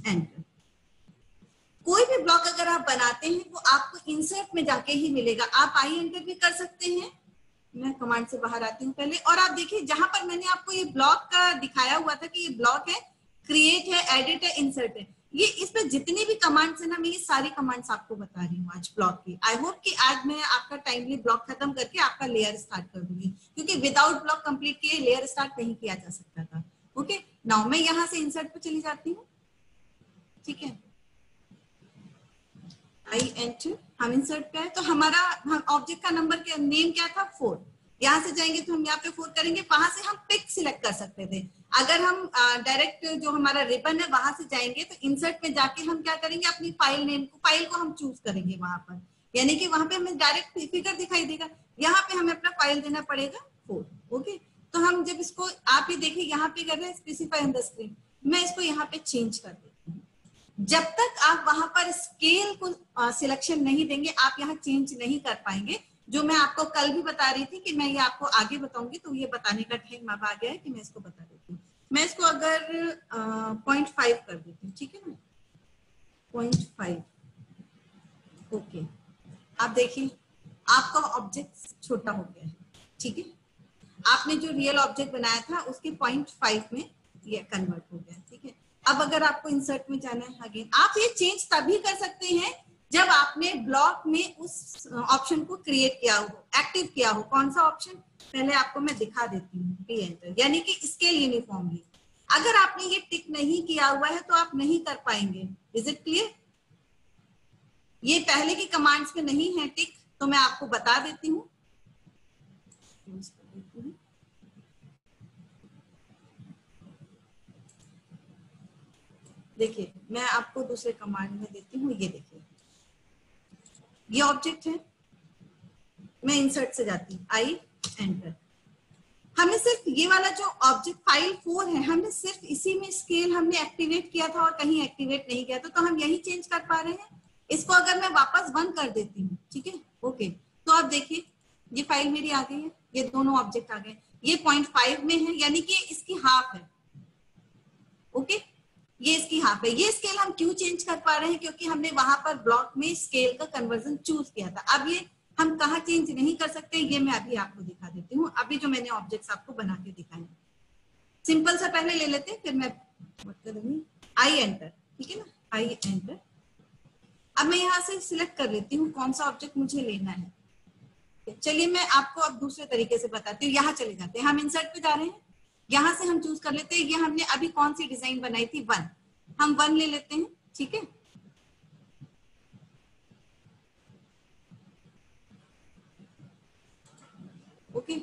एंटर। कोई भी ब्लॉक अगर आप बनाते हैं वो आपको इंसर्ट में जाके ही मिलेगा। आप आई एंटर भी कर सकते हैं, मैं कमांड से बाहर आती हूँ पहले, और आप देखिए जहां पर मैंने आपको ये ब्लॉक का दिखाया हुआ था कि ये ब्लॉक है, क्रिएट है, एडिट है, इंसर्ट है, ये इसमें जितनी भी कमांड्स है ना, मैं ये सारी कमांड्स आपको बता रही हूँ आज ब्लॉक की। आई होप कि आज मैं आपका टाइमली ब्लॉक खत्म करके आपका लेयर स्टार्ट कर दूंगी, क्योंकि विदाउट ब्लॉक कंप्लीट किए लेयर स्टार्ट नहीं किया जा सकता था। ओके, नाउ मैं यहाँ से इंसर्ट पे चली जाती हूँ, ठीक है, आई एंटर, हम इंसर्ट पे है, तो हमारा ऑब्जेक्ट का नंबर क्या, नेम क्या था, 4। यहाँ से जाएंगे तो हम यहाँ पे 4 करेंगे, वहां से हम पिक सिलेक्ट कर सकते थे। अगर हम डायरेक्ट जो हमारा रिबन है वहां से जाएंगे तो इंसर्ट में जाके हम क्या करेंगे, अपनी फाइल नेम को, फाइल को हम चूज करेंगे वहां पर, यानी कि वहां पे हमें डायरेक्ट फिगर दिखाई देगा, यहाँ पे हमें अपना फाइल देना पड़ेगा 4। ओके, तो हम जब इसको, आप ही देखिए यहाँ पे कर रहे हैं स्पेसिफाई ऑन द स्क्रीन, मैं इसको यहाँ पे चेंज कर देती हूँ। जब तक आप वहां पर स्केल को सिलेक्शन नहीं देंगे आप यहाँ चेंज नहीं कर पाएंगे। जो मैं आपको कल भी बता रही थी कि मैं ये आपको आगे बताऊंगी, तो ये बताने का टाइम अब आ गया है कि मैं इसको बता देती हूँ। मैं इसको अगर 0.5 कर देती हूँ, ठीक है ना, 0.5। ओके, आप देखिए आपका ऑब्जेक्ट छोटा हो गया है, ठीक है, आपने जो रियल ऑब्जेक्ट बनाया था उसके 0.5 में ये कन्वर्ट हो गया, ठीक है। अब अगर आपको इंसर्ट में जाना है अगेन, आप ये चेंज तभी कर सकते हैं जब आपने ब्लॉक में उस ऑप्शन को क्रिएट किया हो, एक्टिव किया हो। कौन सा ऑप्शन, पहले आपको मैं दिखा देती हूँ, डी एंटर, यानी कि स्केल यूनिफॉर्मली। अगर आपने ये टिक नहीं किया हुआ है तो आप नहीं कर पाएंगे। Is it clear? ये पहले की कमांड्स में नहीं है टिक, तो मैं आपको बता देती हूँ। देखिए मैं आपको दूसरे कमांड में देती हूँ, ये देखिए ये ऑब्जेक्ट है, मैं इंसर्ट से जाती हूँ, आई एंटर। हमने सिर्फ ये वाला जो ऑब्जेक्ट फाइल 4 है, हमने सिर्फ इसी में स्केल हमने एक्टिवेट किया था और कहीं एक्टिवेट नहीं किया था, तो हम यही चेंज कर पा रहे हैं। इसको अगर मैं वापस 1 कर देती हूँ, ठीक है, ओके, तो आप देखिए ये फाइल मेरी आ गई है, ये दोनों ऑब्जेक्ट आ गए, ये 0.5 में है, यानी कि इसकी हाफ है। ओके, ये इसकी हाफ है। ये स्केल हम क्यों चेंज कर पा रहे हैं, क्योंकि हमने वहां पर ब्लॉक में स्केल का कन्वर्जन चूज किया था। अब ये हम कहाँ चेंज नहीं कर सकते, ये मैं अभी आपको दिखा देती हूँ। अभी जो मैंने ऑब्जेक्ट्स आपको बना के दिखाए, सिंपल सा पहले ले लेते हैं, फिर मैं करूंगी आई एंटर, ठीक है ना, आई एंटर। अब मैं यहाँ से सिलेक्ट कर लेती हूँ कौन सा ऑब्जेक्ट मुझे लेना है। चलिए मैं आपको अब दूसरे तरीके से बताती हूँ। यहाँ चले जाते हैं, हम इंसर्ट पे जा रहे हैं, यहाँ से हम चूज कर लेते हैं। ये हमने अभी कौन सी डिजाइन बनाई थी, 1, हम 1 ले लेते हैं, ठीक है। ओके,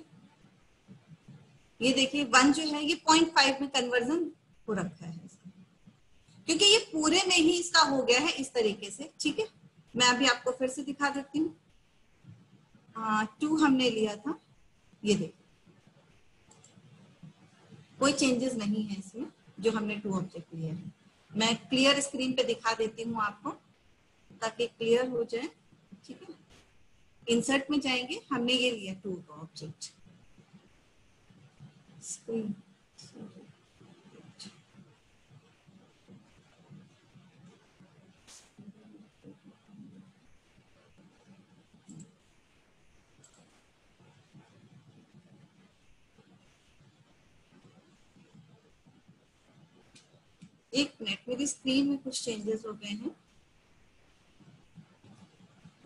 ये देखिए 1 जो है ये 0.5 में कन्वर्जन हो रखा है, क्योंकि ये पूरे में ही इसका हो गया है इस तरीके से, ठीक है। मैं अभी आपको फिर से दिखा देती हूँ। 2 हमने लिया था, ये देखिए कोई चेंजेस नहीं है इसमें, जो हमने 2 ऑब्जेक्ट लिए हैं। मैं क्लियर स्क्रीन पे दिखा देती हूँ आपको, ताकि क्लियर हो जाए, ठीक है। इंसर्ट में जाएंगे, हमने ये लिया 2 का ऑब्जेक्ट, स्क्रीन एक मिनट, मेरी स्क्रीन में कुछ चेंजेस हो गए हैं।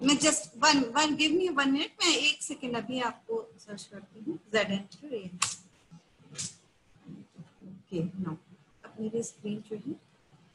मैं just one give me 1 minute, मैं 1 सेकेंड अभी आपको सर्च करती हूँ। Z एंटर, ओके, नाउ अब मेरी स्क्रीन जो है,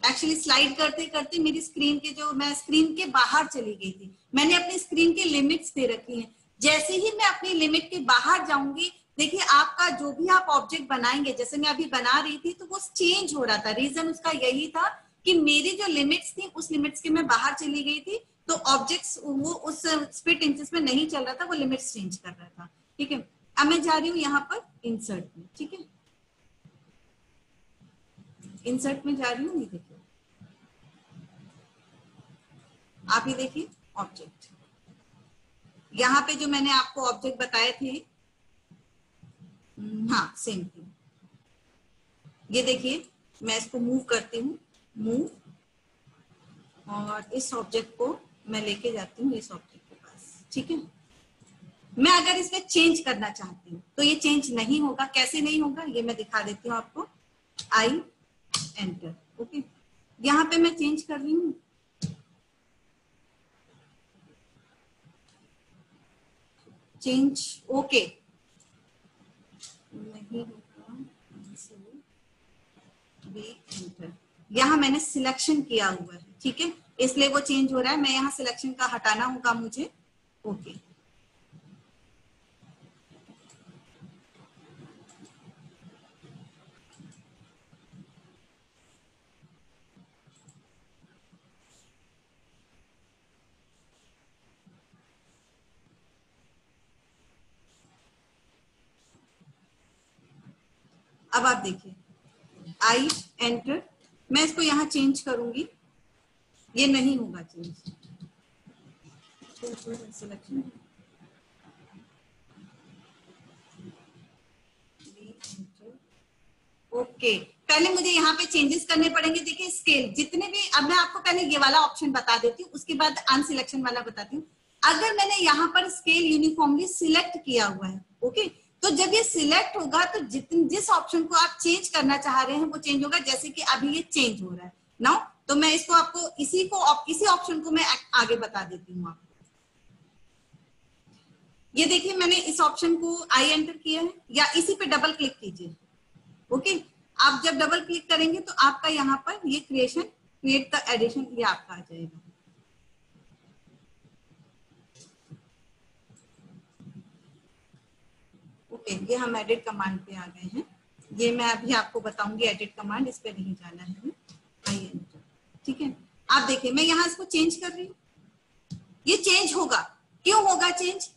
एक्चुअली स्लाइड करते करते मेरी स्क्रीन के जो, मैं स्क्रीन के बाहर चली गई थी। मैंने अपनी स्क्रीन की लिमिट्स दे रखी हैं, जैसे ही मैं अपनी लिमिट के बाहर जाऊंगी, देखिए आपका जो भी आप ऑब्जेक्ट बनाएंगे, जैसे मैं अभी बना रही थी तो वो चेंज हो रहा था। रीजन उसका यही था कि मेरी जो लिमिट्स थी उस लिमिट्स के मैं बाहर चली गई थी, तो ऑब्जेक्ट्स वो उस स्प्लिट इंचेस में नहीं चल रहा था, वो लिमिट्स चेंज कर रहा था। ठीक है, अब मैं जा रही हूँ यहाँ पर इंसर्ट में। ठीक है, इंसर्ट में जा रही हूँ, ये देखिए, आप ये देखिए ऑब्जेक्ट, यहाँ पे जो मैंने आपको ऑब्जेक्ट बताए थे, हाँ सेम थिंग, ये देखिए मैं इसको मूव करती हूँ, मूव, और इस ऑब्जेक्ट को मैं लेके जाती हूँ इस ऑब्जेक्ट के पास। ठीक है, मैं अगर इसमें चेंज करना चाहती हूँ तो ये चेंज नहीं होगा। कैसे नहीं होगा ये मैं दिखा देती हूँ आपको। आई एंटर, ओके, यहाँ पे मैं चेंज कर रही हूँ, चेंज, ओके, नहीं होगा, एंटर, यहाँ मैंने सिलेक्शन किया हुआ है। ठीक है, इसलिए वो चेंज हो रहा है, मैं यहाँ सिलेक्शन का हटाना होगा मुझे। ओके, अब आप देखिए, आई एंटर, मैं इसको यहाँ चेंज करूंगी, ये नहीं होगा चेंज, सिलेक्शन, ओके, पहले मुझे यहाँ पे चेंजेस करने पड़ेंगे। देखिए स्केल जितने भी, अब मैं आपको पहले ये वाला ऑप्शन बता देती हूँ, उसके बाद अनसिलेक्शन वाला बताती हूँ। अगर मैंने यहाँ पर स्केल यूनिफॉर्मली सिलेक्ट किया हुआ है, ओके, तो जब ये सिलेक्ट होगा तो जिस ऑप्शन को आप चेंज करना चाह रहे हैं वो चेंज होगा। जैसे कि अभी ये चेंज हो रहा है नाउ, तो मैं इसको आपको इसी ऑप्शन को मैं आगे बता देती हूँ आपको। ये देखिए मैंने इस ऑप्शन को आई एंटर किया है, या इसी पे डबल क्लिक कीजिए। ओके, आप जब डबल क्लिक करेंगे तो आपका यहाँ पर ये क्रिएट द एडिशन, ये आपका आ जाएगा। ओके, ये हम एडिट कमांड पे आ गए हैं। ये मैं अभी आपको बताऊंगी एडिट कमांड, इस पे नहीं जाना है हमें। आई एंटर, ठीक है, आप देखिए मैं यहाँ इसको चेंज कर रही हूँ, ये चेंज होगा। क्यों होगा चेंज?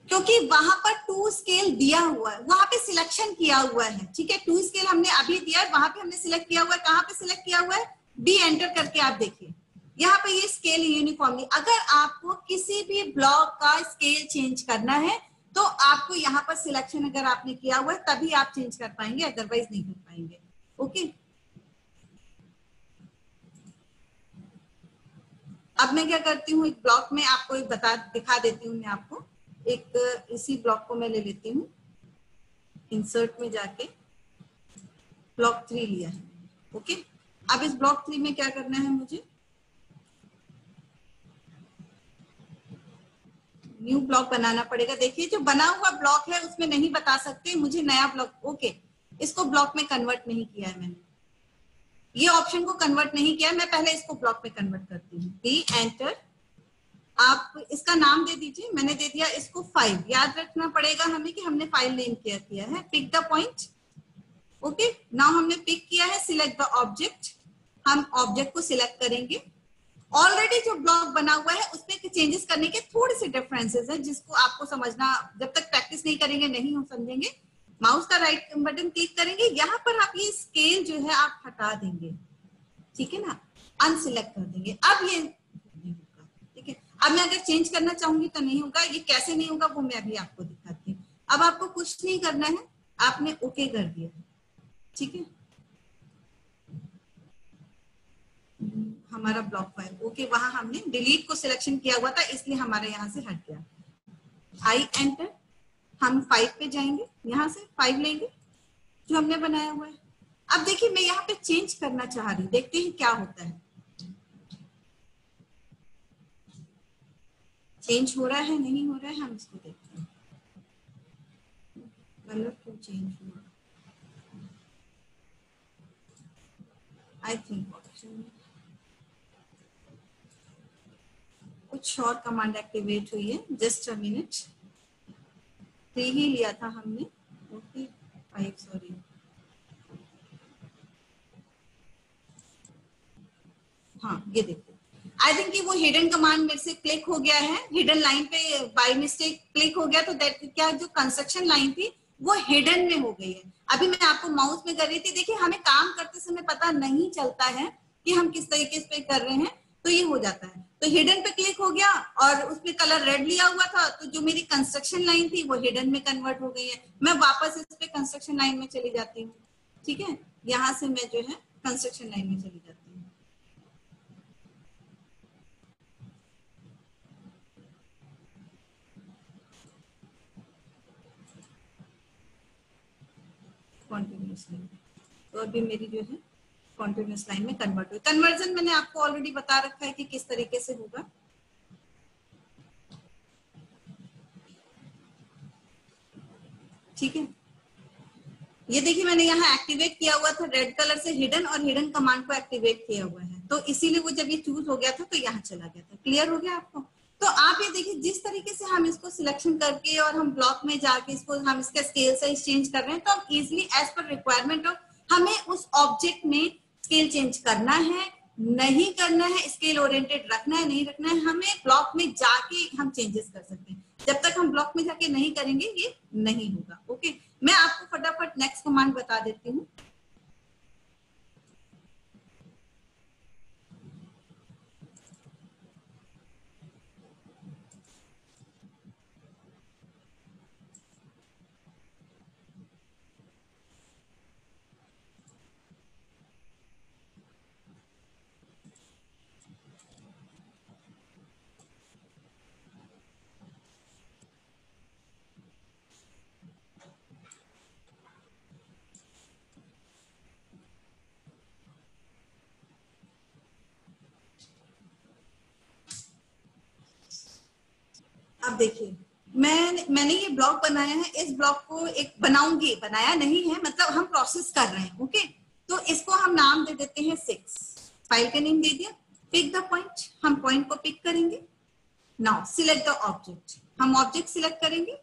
क्योंकि वहां पर टू स्केल दिया हुआ है, वहां पे सिलेक्शन किया हुआ है। ठीक है, टू स्केल हमने अभी दिया है, वहां पे हमने सिलेक्ट किया हुआ है। कहाँ पे सिलेक्ट किया हुआ है? बी एंटर करके आप देखिए यहाँ पे ये स्केल यूनिफॉर्मली। अगर आपको किसी भी ब्लॉक का स्केल चेंज करना है तो आपको यहाँ पर सिलेक्शन अगर आपने किया हुआ है तभी आप चेंज कर पाएंगे, अदरवाइज नहीं कर पाएंगे। ओके, अब मैं क्या करती हूँ, एक ब्लॉक में आपको एक दिखा देती हूँ मैं आपको। एक इसी ब्लॉक को मैं ले लेती हूँ, इंसर्ट में जाके ब्लॉक 3 लिया है। ओके, अब इस ब्लॉक 3 में क्या करना है मुझे, न्यू ब्लॉक बनाना पड़ेगा। देखिए जो बना हुआ ब्लॉक है उसमें नहीं बता सकते, मुझे नया ब्लॉक, ओके, इसको ब्लॉक में कन्वर्ट नहीं किया है मैंने, ये ऑप्शन को कन्वर्ट नहीं किया है, मैं पहले इसको ब्लॉक में कन्वर्ट करती हूँ। डी एंटर, आप इसका नाम दे दीजिए, मैंने दे दिया इसको 5। याद रखना पड़ेगा हमें कि हमने फाइल नेम किया है। Pick the point, okay, now हमने पिक किया है, सिलेक्ट द ऑब्जेक्ट, हम ऑब्जेक्ट को सिलेक्ट करेंगे। ऑलरेडी जो ब्लॉक बना हुआ है उसमें चेंजेस करने के थोड़े से डिफरेंसेस है, जिसको आपको समझना, जब तक प्रैक्टिस नहीं करेंगे नहीं हम समझेंगे। माउस का राइट बटन क्लिक करेंगे, यहाँ पर आप ये स्केल जो है आप हटा देंगे, ठीक है ना, अनसिलेक्ट कर देंगे। अब ये नहीं होगा, ठीक है। अब मैं अगर चेंज करना चाहूंगी तो नहीं होगा। ये कैसे नहीं होगा वो मैं अभी आपको दिखाती हूँ। अब आपको कुछ नहीं करना है, आपने ओके कर दिया, ठीक है, हमारा ब्लॉक फाइल ओके, वहां हमने डिलीट को सिलेक्शन किया हुआ था इसलिए हमारे यहाँ से हट गया। आई एंटर, हम 5 पे जाएंगे, यहाँ से 5 लेंगे जो हमने बनाया हुआ है। अब देखिए मैं यहाँ पे चेंज करना चाह रही हूँ, देखते हैं क्या होता है, चेंज हो रहा है नहीं हो रहा है, हम इसको देखते हैं। कलर क्यों चेंज हुआ, आई थिंक ऑप्शन कुछ और कमांड एक्टिवेट हुई है, जस्ट अ मिनट। 3 ही लिया था हमने, ओके 5 सॉरी, हाँ ये देखो आई थिंक कि वो हिडन कमांड मेरे से क्लिक हो गया है, हिडन लाइन पे बाय मिस्टेक क्लिक हो गया, तो दैट क्या जो कंस्ट्रक्शन लाइन थी वो हिडन में हो गई है। अभी मैं आपको माउस में कर रही थी, देखिए हमें काम करते समय पता नहीं चलता है कि हम किस तरीके से कर रहे हैं, तो ये हो जाता है। तो हिडन पे क्लिक हो गया और उसमें कलर रेड लिया हुआ था, तो जो मेरी कंस्ट्रक्शन लाइन थी वो हिडन में कन्वर्ट हो गई है। मैं वापस इस पे कंस्ट्रक्शन लाइन में चली जाती हूँ, ठीक है, यहाँ से मैं जो है कंस्ट्रक्शन लाइन में चली जाती हूँ। कॉन्टिन्यूअस लाइन, तो अभी मेरी जो है कॉन्टिन्यूअस लाइन में कन्वर्ट हुई। कन्वर्जन मैंने आपको ऑलरेडी बता रखा है कि किस तरीके से होगा। ठीक है, ये देखिए मैंने यहाँ एक्टिवेट किया हुआ था रेड कलर से हिडन, और हिडन कमांड को एक्टिवेट किया हुआ है, तो इसीलिए वो जब ये चूज हो गया था तो यहाँ चला गया था। क्लियर हो गया आपको? तो आप ये देखिए जिस तरीके से हम इसको सिलेक्शन करके और हम ब्लॉक में जाके इसको हम इसका स्केल साइज चेंज कर रहे हैं, तो हम इजिली एज पर रिक्वायरमेंट ऑफ हमें उस ऑब्जेक्ट में स्केल चेंज करना है नहीं करना है, स्केल ओरिएंटेड रखना है नहीं रखना है, हमें ब्लॉक में जाके हम चेंजेस कर सकते हैं। जब तक हम ब्लॉक में जाके नहीं करेंगे ये नहीं होगा। ओके, मैं आपको फटाफट नेक्स्ट कमांड बता देती हूँ। अब देखिए मैंने ये ब्लॉक बनाया है, इस ब्लॉक को एक बनाऊंगी, बनाया नहीं है मतलब हम प्रोसेस कर रहे हैं। ओके, तो इसको हम नाम दे देते हैं 6। फाइल का नेम दे दिया, पिक द पॉइंट, हम पॉइंट को पिक करेंगे। नाउ सिलेक्ट द ऑब्जेक्ट, हम ऑब्जेक्ट सिलेक्ट करेंगे।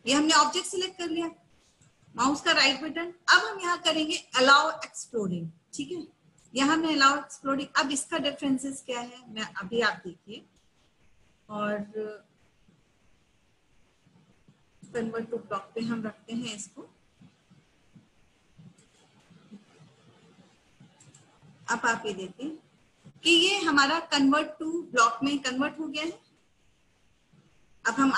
ये हमने ऑब्जेक्ट सिलेक्ट कर लिया, माउस का राइट बटन। अब हम यहाँ करेंगे अलाउ एक्सप्लोरिंग। ठीक है, यहाँ में अलाउ एक्सप्लोरिंग। अब इसका डिफरेंसेस क्या है मैं अभी आप देखिए, और कन्वर्ट टू ब्लॉक पे हम रखते हैं इसको। अब आप ये देखिए कि ये हमारा कन्वर्ट टू ब्लॉक में कन्वर्ट हो गया है। अब हम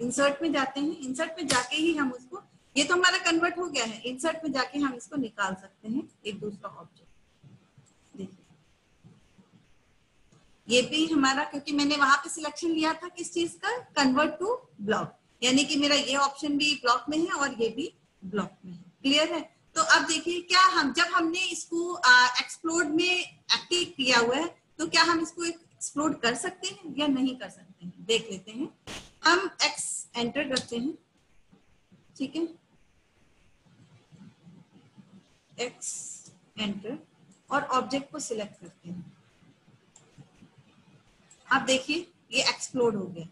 इंसर्ट में जाते हैं, इंसर्ट में जाके ही हम उसको, ये तो हमारा कन्वर्ट हो गया है, इंसर्ट में जाके हम इसको निकाल सकते हैं एक दूसरा ऑब्जेक्ट। देखिए ये भी हमारा, क्योंकि मैंने वहां पे सिलेक्शन लिया था किस चीज का, कन्वर्ट टू ब्लॉक, यानी कि मेरा ये ऑप्शन भी ब्लॉक में है और ये भी ब्लॉक में है। क्लियर है? तो अब देखिए क्या हम जब हमने इसको एक्सप्लोड में एक्टिव किया हुआ है, तो क्या हम इसको एक्सप्लोड कर सकते हैं या नहीं कर सकते हैं, देख लेते हैं। हम एक्स एंटर करते हैं, ठीक है, एक्स एंटर, और ऑब्जेक्ट को सिलेक्ट करते हैं। अब देखिए ये एक्सप्लोड हो गया।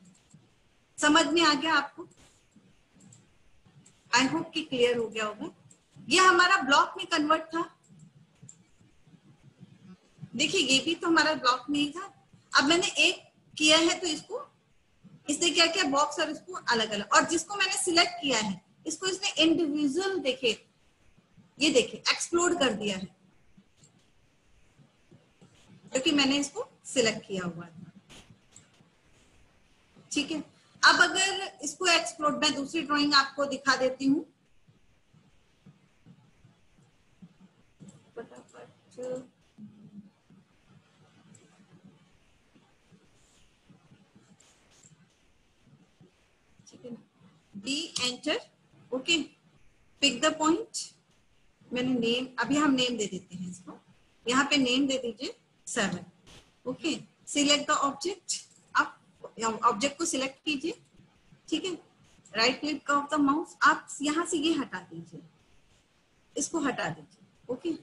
समझ में आ गया आपको? आई होप कि क्लियर हो गया होगा। ये हमारा ब्लॉक में कन्वर्ट था, देखिए ये भी तो हमारा ब्लॉक में ही था। अब मैंने एक किया है तो इसको इसने क्या किया, बॉक्स और इसको अलग अलग, और जिसको मैंने सिलेक्ट किया है इसको इसने इंडिविजुअल, देखिए ये देखिए एक्सप्लोड कर दिया है, क्योंकि मैंने इसको सिलेक्ट किया हुआ था। ठीक है, अब अगर इसको एक्सप्लोड, मैं दूसरी ड्राइंग आपको दिखा देती हूँ फटाफट। ठीक है, D enter, okay, pick the point, मैंने नेम, अभी हम नेम दे देते हैं इसको, यहाँ पे नेम दे दीजिए 7। ओके, सिलेक्ट द ऑब्जेक्ट, आप ऑब्जेक्ट को सिलेक्ट कीजिए, ठीक है, right click of the mouse, आप यहाँ से ये हटा दीजिए, इसको हटा दीजिए, ओके,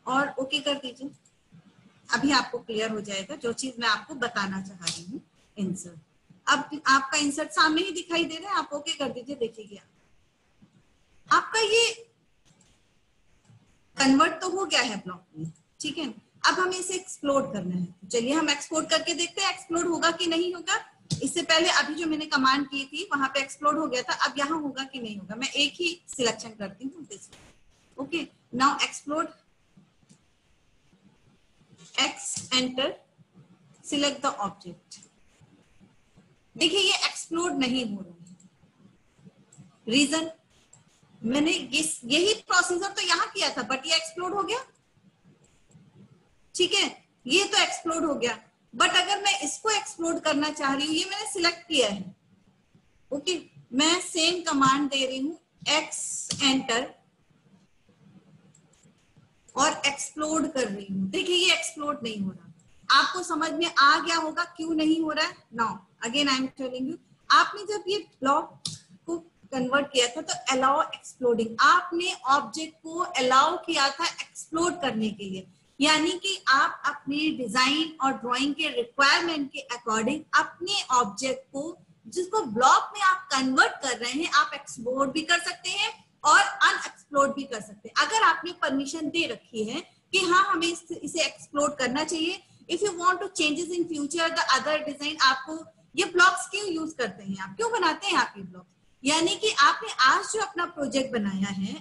और ओके कर दीजिए। अभी आपको क्लियर हो जाएगा जो चीज मैं आपको बताना चाह रही हूँ। इंसर्ट, अब आपका इंसर्ट सामने ही दिखाई दे रहा है, आप ओके कर दीजिए। देखिए आपका ये कन्वर्ट तो हो गया है ब्लॉक में, ठीक है। अब हमें इसे एक्सप्लोड करना है, चलिए हम एक्सप्लोड करके देखते हैं एक्सप्लोड होगा कि नहीं होगा। इससे पहले अभी जो मैंने कमांड की थी वहां पे एक्सप्लोड हो गया था, अब यहाँ होगा कि नहीं होगा। मैं एक ही सिलेक्शन करती हूँ this. Okay, now explode, x enter, select the object. देखिए ये एक्सप्लोड नहीं हो रहा है, रीजन मैंने यही प्रोसीजर तो यहाँ किया था बट ये एक्सप्लोड हो गया, ठीक है। ये तो एक्सप्लोड हो गया, बट अगर मैं इसको एक्सप्लोड करना चाह रही हूँ, ये मैंने सिलेक्ट किया है, ओके, मैं सेम कमांड दे रही हूँ एक्स एंटर और एक्सप्लोड कर रही हूँ। देखिए ये एक्सप्लोड नहीं हो रहा, आपको समझ में आ गया होगा क्यों नहीं हो रहा है। Now again I am telling you, आपने जब ये ब्लॉक को कन्वर्ट किया था तो अलाउ एक्सप्लोडिंग, आपने ऑब्जेक्ट को अलाउ किया था एक्सप्लोड करने के लिए, यानी कि आप अपने डिजाइन और ड्राइंग के रिक्वायरमेंट के अकॉर्डिंग अपने ऑब्जेक्ट को जिसको ब्लॉक में आप कन्वर्ट कर रहे हैं आप एक्सप्लोड भी कर सकते हैं और अनएक्सप्लोड भी कर सकते हैं। अगर आपने परमिशन दे रखी है कि हाँ हमें इसे एक्सप्लोड करना चाहिए, if you want to changes in future the other design, आपको ये ब्लॉक्स क्यों यूज करते हैं, आप क्यों बनाते हैं आप ये ब्लॉक्स, यानी कि आपने आज जो अपना प्रोजेक्ट बनाया है,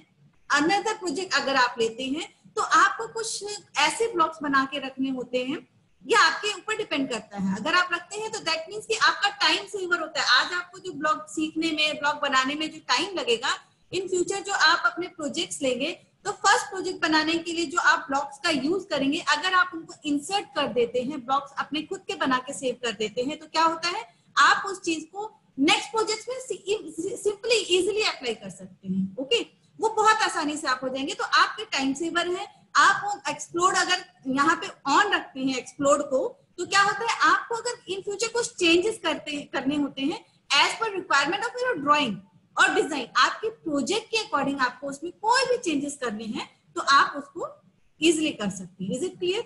अनदर प्रोजेक्ट अगर आप लेते हैं तो आपको कुछ ऐसे ब्लॉक्स बना के रखने होते हैं, ये आपके ऊपर डिपेंड करता है। अगर आप रखते हैं तो दैट मीन्स कि आपका टाइम सेवर होता है। आज आपको जो ब्लॉग सीखने में, ब्लॉग बनाने में जो टाइम लगेगा, इन फ्यूचर जो आप अपने प्रोजेक्ट्स लेंगे तो फर्स्ट प्रोजेक्ट बनाने के लिए जो आप ब्लॉक्स का यूज करेंगे, अगर आप उनको इंसर्ट कर देते हैं, ब्लॉक्स अपने खुद के बना के सेव कर देते हैं, तो क्या होता है आप उस चीज को नेक्स्ट प्रोजेक्ट में सिंपली इजिली अप्लाई कर सकते हैं। ओके, वो बहुत आसानी से आप हो जाएंगे, तो आपके टाइम सेवर है। आप एक्सप्लोड अगर यहाँ पे ऑन रखते हैं एक्सप्लोड को, तो क्या होता है आपको अगर इन फ्यूचर कुछ चेंजेस करने होते हैं एज पर रिक्वायरमेंट ऑफ योर ड्राइंग और डिजाइन, आपके प्रोजेक्ट के अकॉर्डिंग आपको उसमें कोई भी चेंजेस करने हैं तो आप उसको इजिली कर सकते हैं। Is it clear?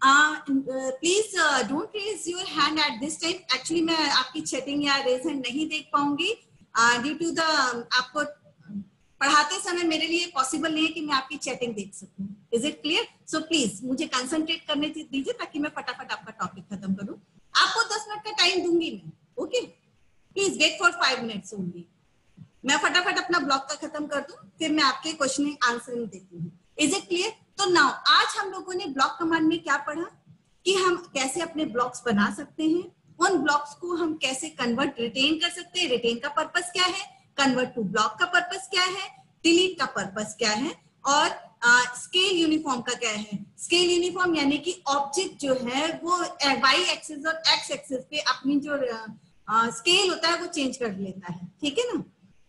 Please don't raise your hand at this time. Actually मैं आपकी चैटिंग या रेज हैंड नहीं देख पाऊंगी ड्यू टू द, आपको पढ़ाते समय मेरे लिए पॉसिबल नहीं है कि मैं आपकी चैटिंग देख सकूं। Is it clear? So please मुझे कंसंट्रेट करने दीजिए ताकि मैं फटाफट आपका टॉपिक खत्म करूं। आपको 10 मिनट का टाइम दूंगी मैं, okay? Please wait for 5 minutes only. मैं फटाफट अपना ब्लॉग का खत्म कर दूं, फिर मैं आपके क्वेश्चन आंसर देती हूँ। Is it clear? तो नाउ आज हम लोगों ने ब्लॉक कमांड में क्या पढ़ा कि हम कैसे अपने ब्लॉक्स बना सकते हैं, उन ब्लॉक्स को हम कैसे कन्वर्ट रिटेन कर सकते हैं, रिटेन का पर्पस क्या है, कन्वर्ट टू ब्लॉक का पर्पस क्या है, डिलीट का पर्पस क्या है, और स्केल यूनिफॉर्म का क्या है। स्केल यूनिफॉर्म यानी कि ऑब्जेक्ट जो है वो वाई एक्सिस और एक्स एक्सिस पे अपनी जो स्केल होता है वो चेंज कर लेता है, ठीक है ना।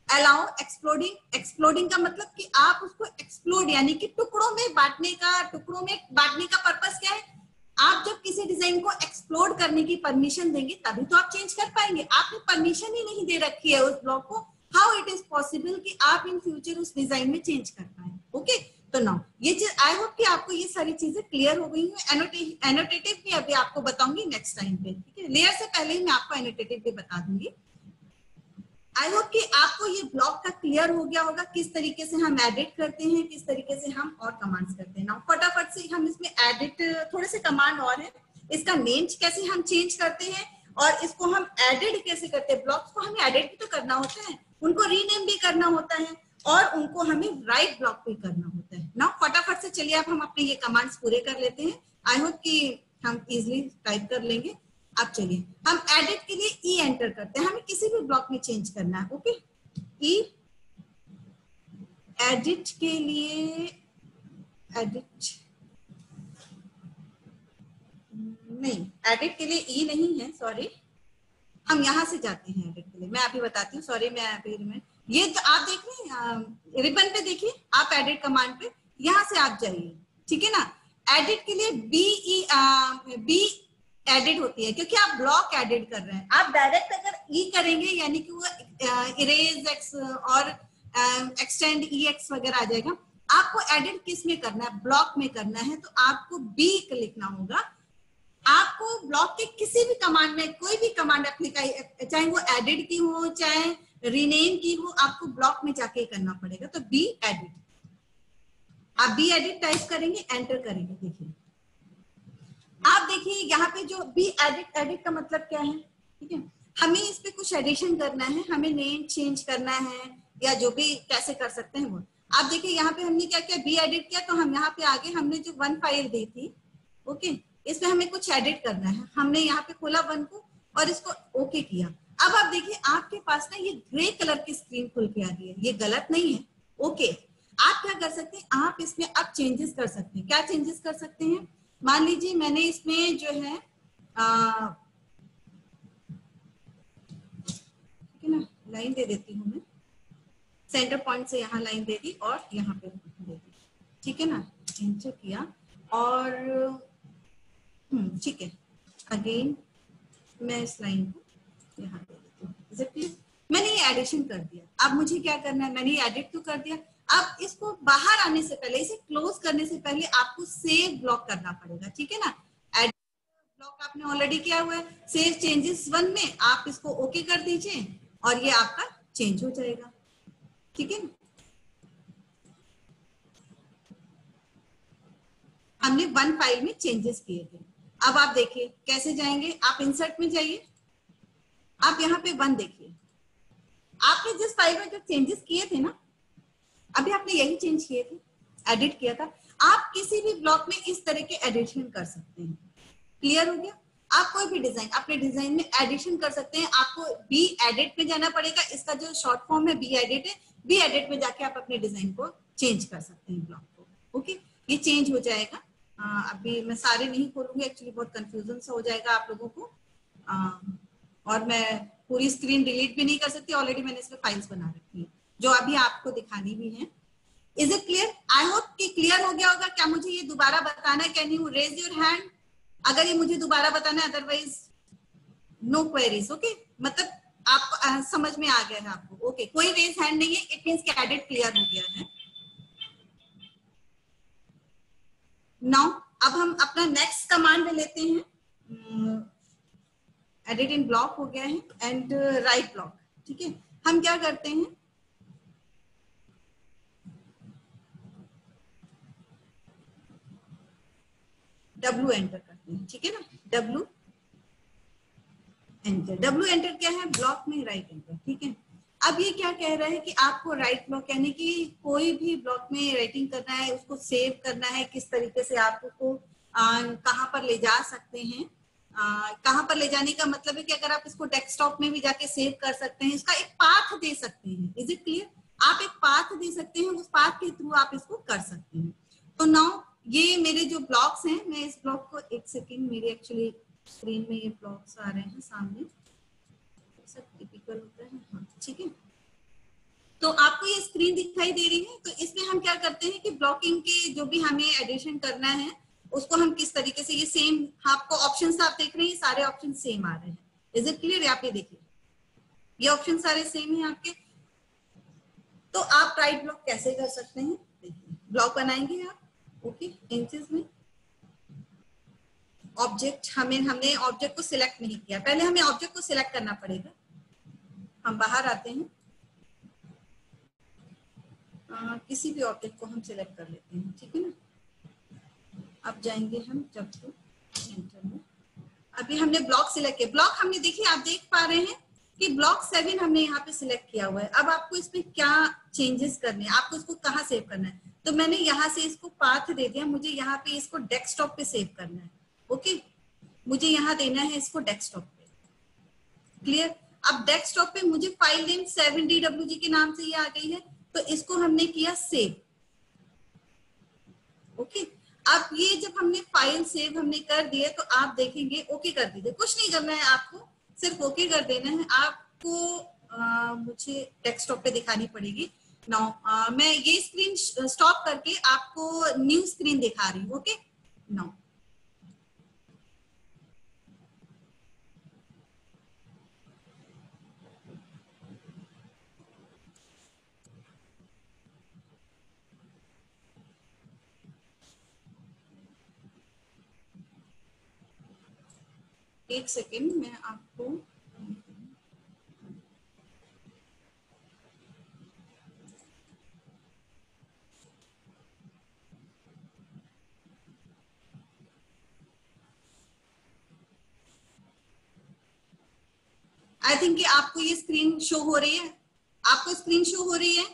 अलाउ एक्सप्लोडिंग, एक्सप्लोडिंग का मतलब कि आप उसको एक्सप्लोड यानी कि टुकड़ों में बांटने का पर्पस क्या है। आप जब किसी डिजाइन को एक्सप्लोड करने की परमिशन देंगे तभी तो आप चेंज कर पाएंगे। आपने परमिशन ही नहीं दे रखी है उस ब्लॉक को, हाउ इट इज पॉसिबल कि आप इन फ्यूचर उस डिजाइन में चेंज कर पाए। ओके, तो नाउ ये चीज आई होप कि आपको ये सारी चीजें क्लियर हो गई हैं। एनोटेटिव भी अभी आपको बताऊंगी नेक्स्ट टाइम पे, ठीक है। लेयर से पहले ही मैं आपको एनोटेटिव भी बता दूंगी। आई होप कि आपको ये ब्लॉक का क्लियर हो गया होगा, किस तरीके से हम एडिट करते हैं, किस तरीके से हम और कमांड्स करते हैं। नाउ फटाफट से हम इसमें एडिट, थोड़े से कमांड और है, इसका नेम कैसे हम चेंज करते हैं और इसको हम एडिट कैसे करते हैं। ब्लॉक्स को हमें एडिट भी तो करना होता है, उनको रीनेम भी करना होता है और उनको हमें राइट ब्लॉक भी करना होता है। नाउ फटाफट से चलिए अब हम अपने ये कमांड्स पूरे कर लेते हैं। आई होप कि हम इजिली टाइप कर लेंगे। अब चलिए हम एडिट के लिए ई एंटर करते हैं, हमें किसी भी ब्लॉक में चेंज करना है। ओके, ई एडिट के लिए, एडिट नहीं, एडिट के लिए ई नहीं है, सॉरी, हम यहां से जाते हैं एडिट के लिए। मैं अभी बताती हूँ, सॉरी, मैं ये तो आप देख रहे हैं रिबन पे, देखिए आप एडिट कमांड पे यहां से आप जाइए, ठीक है ना। एडिट के लिए बी एडिट होती है क्योंकि आप ब्लॉक एडिट कर रहे हैं। आप डायरेक्ट अगर ई करेंगे यानी कि वो इरेज एक्स और एक्सटेंड ई एक्स वगैरह आ जाएगा। आपको एडिट किस में करना है, ब्लॉक में करना है, तो आपको बी लिखना होगा। आपको ब्लॉक के किसी भी कमांड में कोई भी कमांड अप्लाई, चाहे वो एडिट की हो चाहे रीनेम की हो, आपको ब्लॉक में जाके करना पड़ेगा। तो बी एडिट, आप बी एडिट टाइप करेंगे, एंटर करेंगे। देखिए आप देखिए यहाँ पे जो बी एडिट, एडिट का मतलब क्या है, ठीक है, हमें इस पे कुछ एडिशन करना है, हमें नेम चेंज करना है या जो भी कैसे कर सकते हैं वो। आप देखिए यहाँ पे हमने क्या किया, बी एडिट किया, तो हम यहाँ पे आगे हमने जो वन फाइल दी थी, ओके, इसमें हमें कुछ एडिट करना है, हमने यहाँ पे खोला वन को और इसको ओके किया। अब आप देखिए आपके पास ना ये ग्रे कलर की स्क्रीन खुल के आ गई है, ये गलत नहीं है, ओके। आप क्या कर सकते हैं, आप इसमें अब चेंजेस कर सकते हैं। क्या चेंजेस कर सकते हैं, मान लीजिए मैंने इसमें जो है ठीक है ना, लाइन दे देती हूँ मैं, सेंटर पॉइंट से यहाँ लाइन दे दी और यहाँ पे दे दी, ठीक है ना, एंटर किया और ठीक है, अगेन मैं इस लाइन को यहाँ दे देती हूँ। एग्जैक्टली मैंने ये एडिशन कर दिया। अब मुझे क्या करना है, मैंने ये एडिट तो कर दिया, अब इसको बाहर आने से पहले, इसे क्लोज करने से पहले आपको सेव ब्लॉक करना पड़ेगा, ठीक है ना। एडिट ब्लॉक आपने ऑलरेडी किया हुआ है, सेव चेंजेस वन में आप इसको ओके कर दीजिए और ये आपका चेंज हो जाएगा, ठीक है। हमने वन फाइल में चेंजेस किए थे। अब आप देखिए कैसे जाएंगे, आप इंसर्ट में जाइए, आप यहाँ पे वन देखिए, आपने जिस फाइल में जो चेंजेस किए थे ना, अभी आपने यही चेंज किए थे, एडिट किया था, आप किसी भी ब्लॉक में इस तरह के एडिशन कर सकते हैं। क्लियर हो गया। आप कोई भी डिजाइन अपने डिजाइन में एडिशन कर सकते हैं। आपको बी एडिट में जाना पड़ेगा, इसका जो शॉर्ट फॉर्म है बी एडिट है, बी एडिट में जाके आप अपने डिजाइन को चेंज कर सकते हैं, ब्लॉक को, ओके। ये चेंज हो जाएगा। अभी मैं सारे नहीं खोलूंगी, एक्चुअली बहुत कंफ्यूजन सा हो जाएगा आप लोगों को, और मैं पूरी स्क्रीन डिलीट भी नहीं कर सकती, ऑलरेडी मैंने इसमें फाइल्स बना रखी है जो अभी आपको दिखानी भी है। Is it clear? I hope कि क्लियर हो गया होगा। क्या मुझे ये दोबारा बताना है? Can you raise your hand अगर ये मुझे दोबारा बताना है, अदरवाइज नो क्वेरीज, ओके। मतलब आप समझ में आ गया है आपको, ओके। कोई रेज हैंड नहीं है, इट मींस कि एडिट क्लियर हो गया है। नाउ अब हम अपना नेक्स्ट कमांड लेते हैं। एडिट इन ब्लॉक हो गया है एंड राइट ब्लॉक, ठीक है। हम क्या करते हैं, W एंटर करते हैं, ठीक है ना, W एंटर। W एंटर क्या है, ब्लॉक में राइट एंटर, ठीक है। अब ये क्या कह रहा है कि आपको राइट ब्लॉक, यानी कि कोई भी ब्लॉक में राइटिंग करना है, उसको सेव करना है, किस तरीके से आप उसको कहाँ पर ले जा सकते हैं। कहाँ पर ले जाने का मतलब है कि अगर आप इसको डेस्कटॉप में भी जाके सेव कर सकते हैं, इसका एक पाथ दे सकते हैं। Is it clear? आप एक पाथ दे सकते हैं, उस पाथ के थ्रू आप इसको कर सकते हैं। तो नाउ ये मेरे जो ब्लॉक्स हैं, मैं इस ब्लॉक को एक सेकेंड, मेरे एक्चुअली स्क्रीन में ये ब्लॉक्स आ रहे हैं सामने, सब टिपिकल होता है, हाँ ठीक है। तो आपको ये स्क्रीन दिखाई दे रही है। तो इसमें हम क्या करते हैं कि ब्लॉकिंग के जो भी हमें एडिशन करना है उसको हम किस तरीके से, ये सेम आपको ऑप्शंस आप देख रहे हैं, सारे ऑप्शन सेम आ रहे हैं। Is it clear? यहाँ पे देखिए ये ऑप्शन सारे सेम हैं आपके। तो आप राइट ब्लॉक कैसे कर सकते हैं, देखिए ब्लॉक बनाएंगे आप, ओके, इंचेस में। ऑब्जेक्ट हमने ऑब्जेक्ट को सिलेक्ट नहीं किया, पहले हमें ऑब्जेक्ट को सिलेक्ट करना पड़ेगा। हम बाहर आते हैं, किसी भी ऑब्जेक्ट को हम सिलेक्ट कर लेते हैं, ठीक है ना। अब जाएंगे हम जब तो सेंटर में, अभी हमने ब्लॉक सिलेक्ट किया। ब्लॉक हमने देखिए, आप देख पा रहे हैं कि ब्लॉक 7 हमने यहाँ पे सिलेक्ट किया हुआ है। अब आपको इसमें क्या चेंजेस करने हैं, आपको इसको कहाँ सेव करना है, तो मैंने यहाँ से इसको पाथ दे दिया, मुझे यहाँ पे इसको डेस्कटॉप पे सेव करना है, ओके। मुझे यहाँ देना है इसको डेस्कटॉप पे, क्लियर। अब डेस्कटॉप पे मुझे फाइल नेम 7DWG के नाम से ये आ गई है, तो इसको हमने किया सेव, ओके। अब ये जब हमने फाइल सेव हमने कर दिए तो आप देखेंगे, ओके कर दीजिए, कुछ नहीं करना है आपको, सिर्फ ओके कर देना है आपको। मुझे डेस्कटॉप पे दिखानी पड़ेगी। नाउ मैं ये स्क्रीन स्टॉप करके आपको न्यू स्क्रीन दिखा रही हूँ, ओके। नाउ एक सेकेंड, मैं आपको आई थिंक कि आपको ये स्क्रीन शो हो रही है, आपको स्क्रीन शो हो रही है?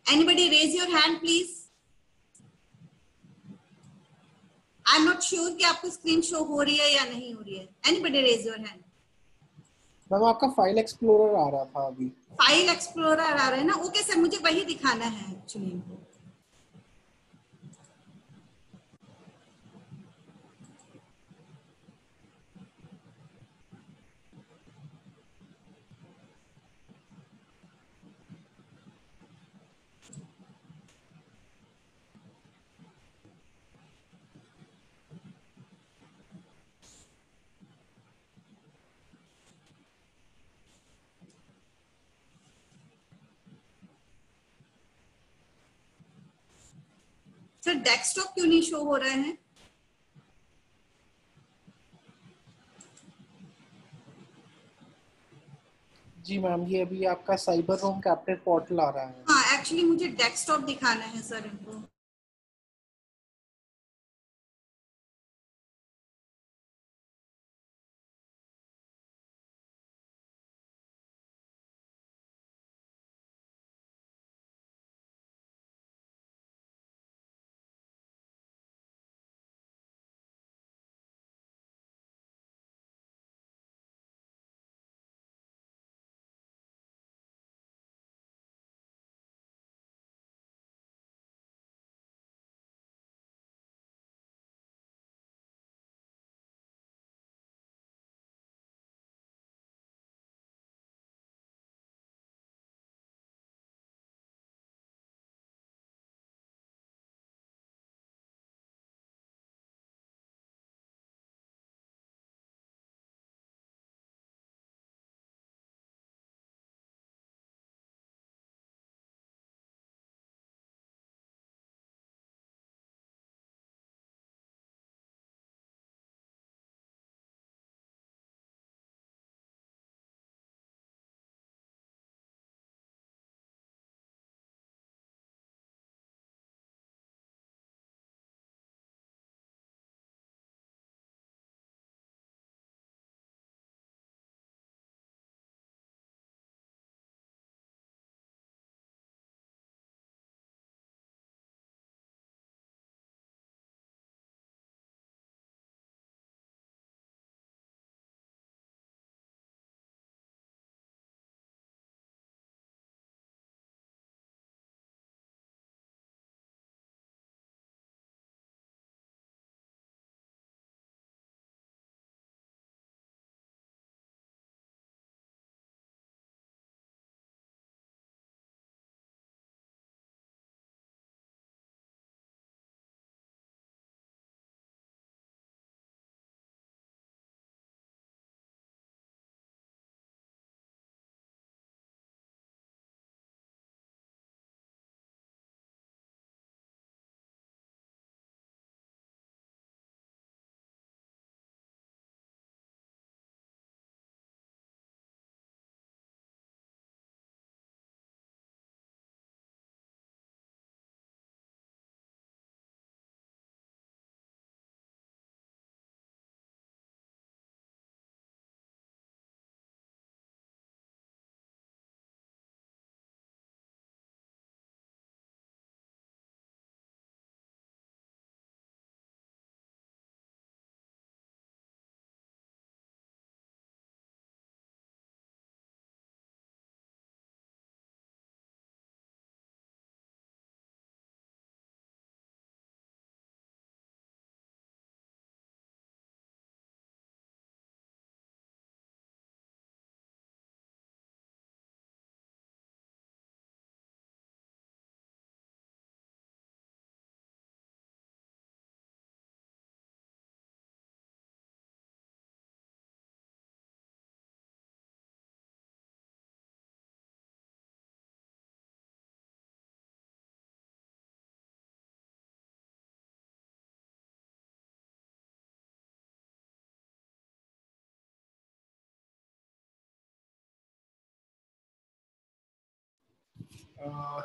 Anybody raise your hand please. I am not sure कि आपको स्क्रीन शो हो रही है या नहीं हो रही है। Anybody raise your hand.
Ma'am आपका फाइल एक्सप्लोरर आ रहा था अभी।
फाइल एक्सप्लोरर आ रहा है ना? ओके सर, मुझे वही दिखाना है एक्चुअली। सर डेस्कटॉप क्यों नहीं शो हो रहे हैं?
जी मैम, ये अभी आपका साइबर रूम कैप्टन पोर्टल आ रहा है।
हाँ एक्चुअली मुझे डेस्कटॉप दिखाना है सर इनको।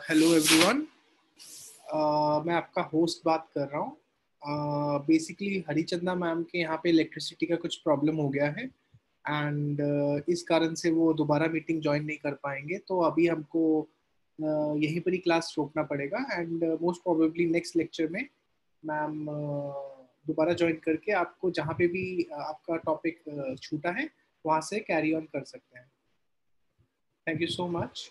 हेलो एवरीवन, मैं आपका होस्ट बात कर रहा हूँ। बेसिकली हरिचंदा मैम के यहाँ पे इलेक्ट्रिसिटी का कुछ प्रॉब्लम हो गया है, एंड इस कारण से वो दोबारा मीटिंग ज्वाइन नहीं कर पाएंगे, तो अभी हमको यहीं पर ही क्लास रोकना पड़ेगा। And most probably next lecture में मैम दोबारा ज्वाइन करके आपको जहाँ पे भी आपका टॉपिक छूटा है वहाँ से कैरी ऑन कर सकते हैं। Thank you so much.